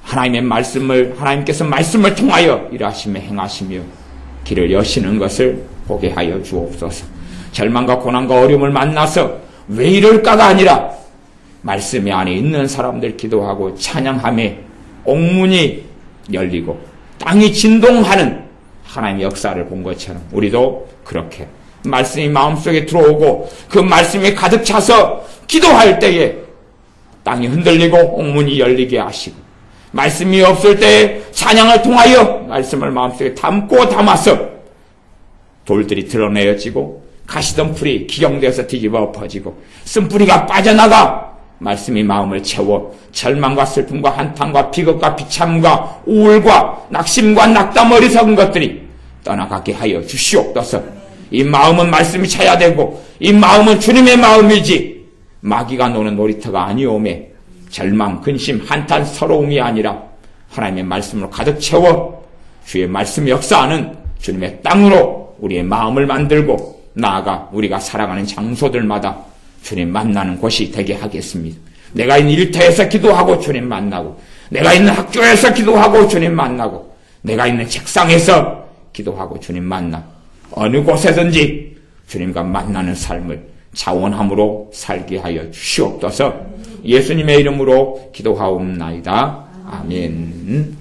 하나님의 말씀을, 하나님께서 말씀을 통하여 일하시며 행하시며 길을 여시는 것을 보게 하여 주옵소서. 절망과 고난과 어려움을 만나서 왜 이럴까가 아니라 말씀이 안에 있는 사람들 기도하고 찬양함에 옥문이 열리고 땅이 진동하는 하나님의 역사를 본 것처럼 우리도 그렇게 말씀이 마음속에 들어오고 그 말씀이 가득 차서 기도할 때에 땅이 흔들리고 옥문이 열리게 하시고 말씀이 없을 때 찬양을 통하여 말씀을 마음속에 담아서 돌들이 드러내어지고 가시던 풀이 기경되어서 뒤집어 엎어지고 쓴뿌리가 빠져나가 말씀이 마음을 채워 절망과 슬픔과 한탄과 비극과 비참과 우울과 낙심과 낙담 어리석은 것들이 떠나가게 하여 주시옵소서. 이 마음은 말씀이 차야 되고 이 마음은 주님의 마음이지 마귀가 노는 놀이터가 아니오매 절망, 근심, 한탄, 서러움이 아니라 하나님의 말씀으로 가득 채워 주의 말씀 역사하는 주님의 땅으로 우리의 마음을 만들고 나아가 우리가 살아가는 장소들마다 주님 만나는 곳이 되게 하겠습니다. 내가 있는 일터에서 기도하고 주님 만나고 내가 있는 학교에서 기도하고 주님 만나고 내가 있는 책상에서 기도하고 주님 만나 어느 곳에든지 주님과 만나는 삶을 자원함으로 살게 하여 주시옵소서. 예수님의 이름으로 기도하옵나이다. 아멘.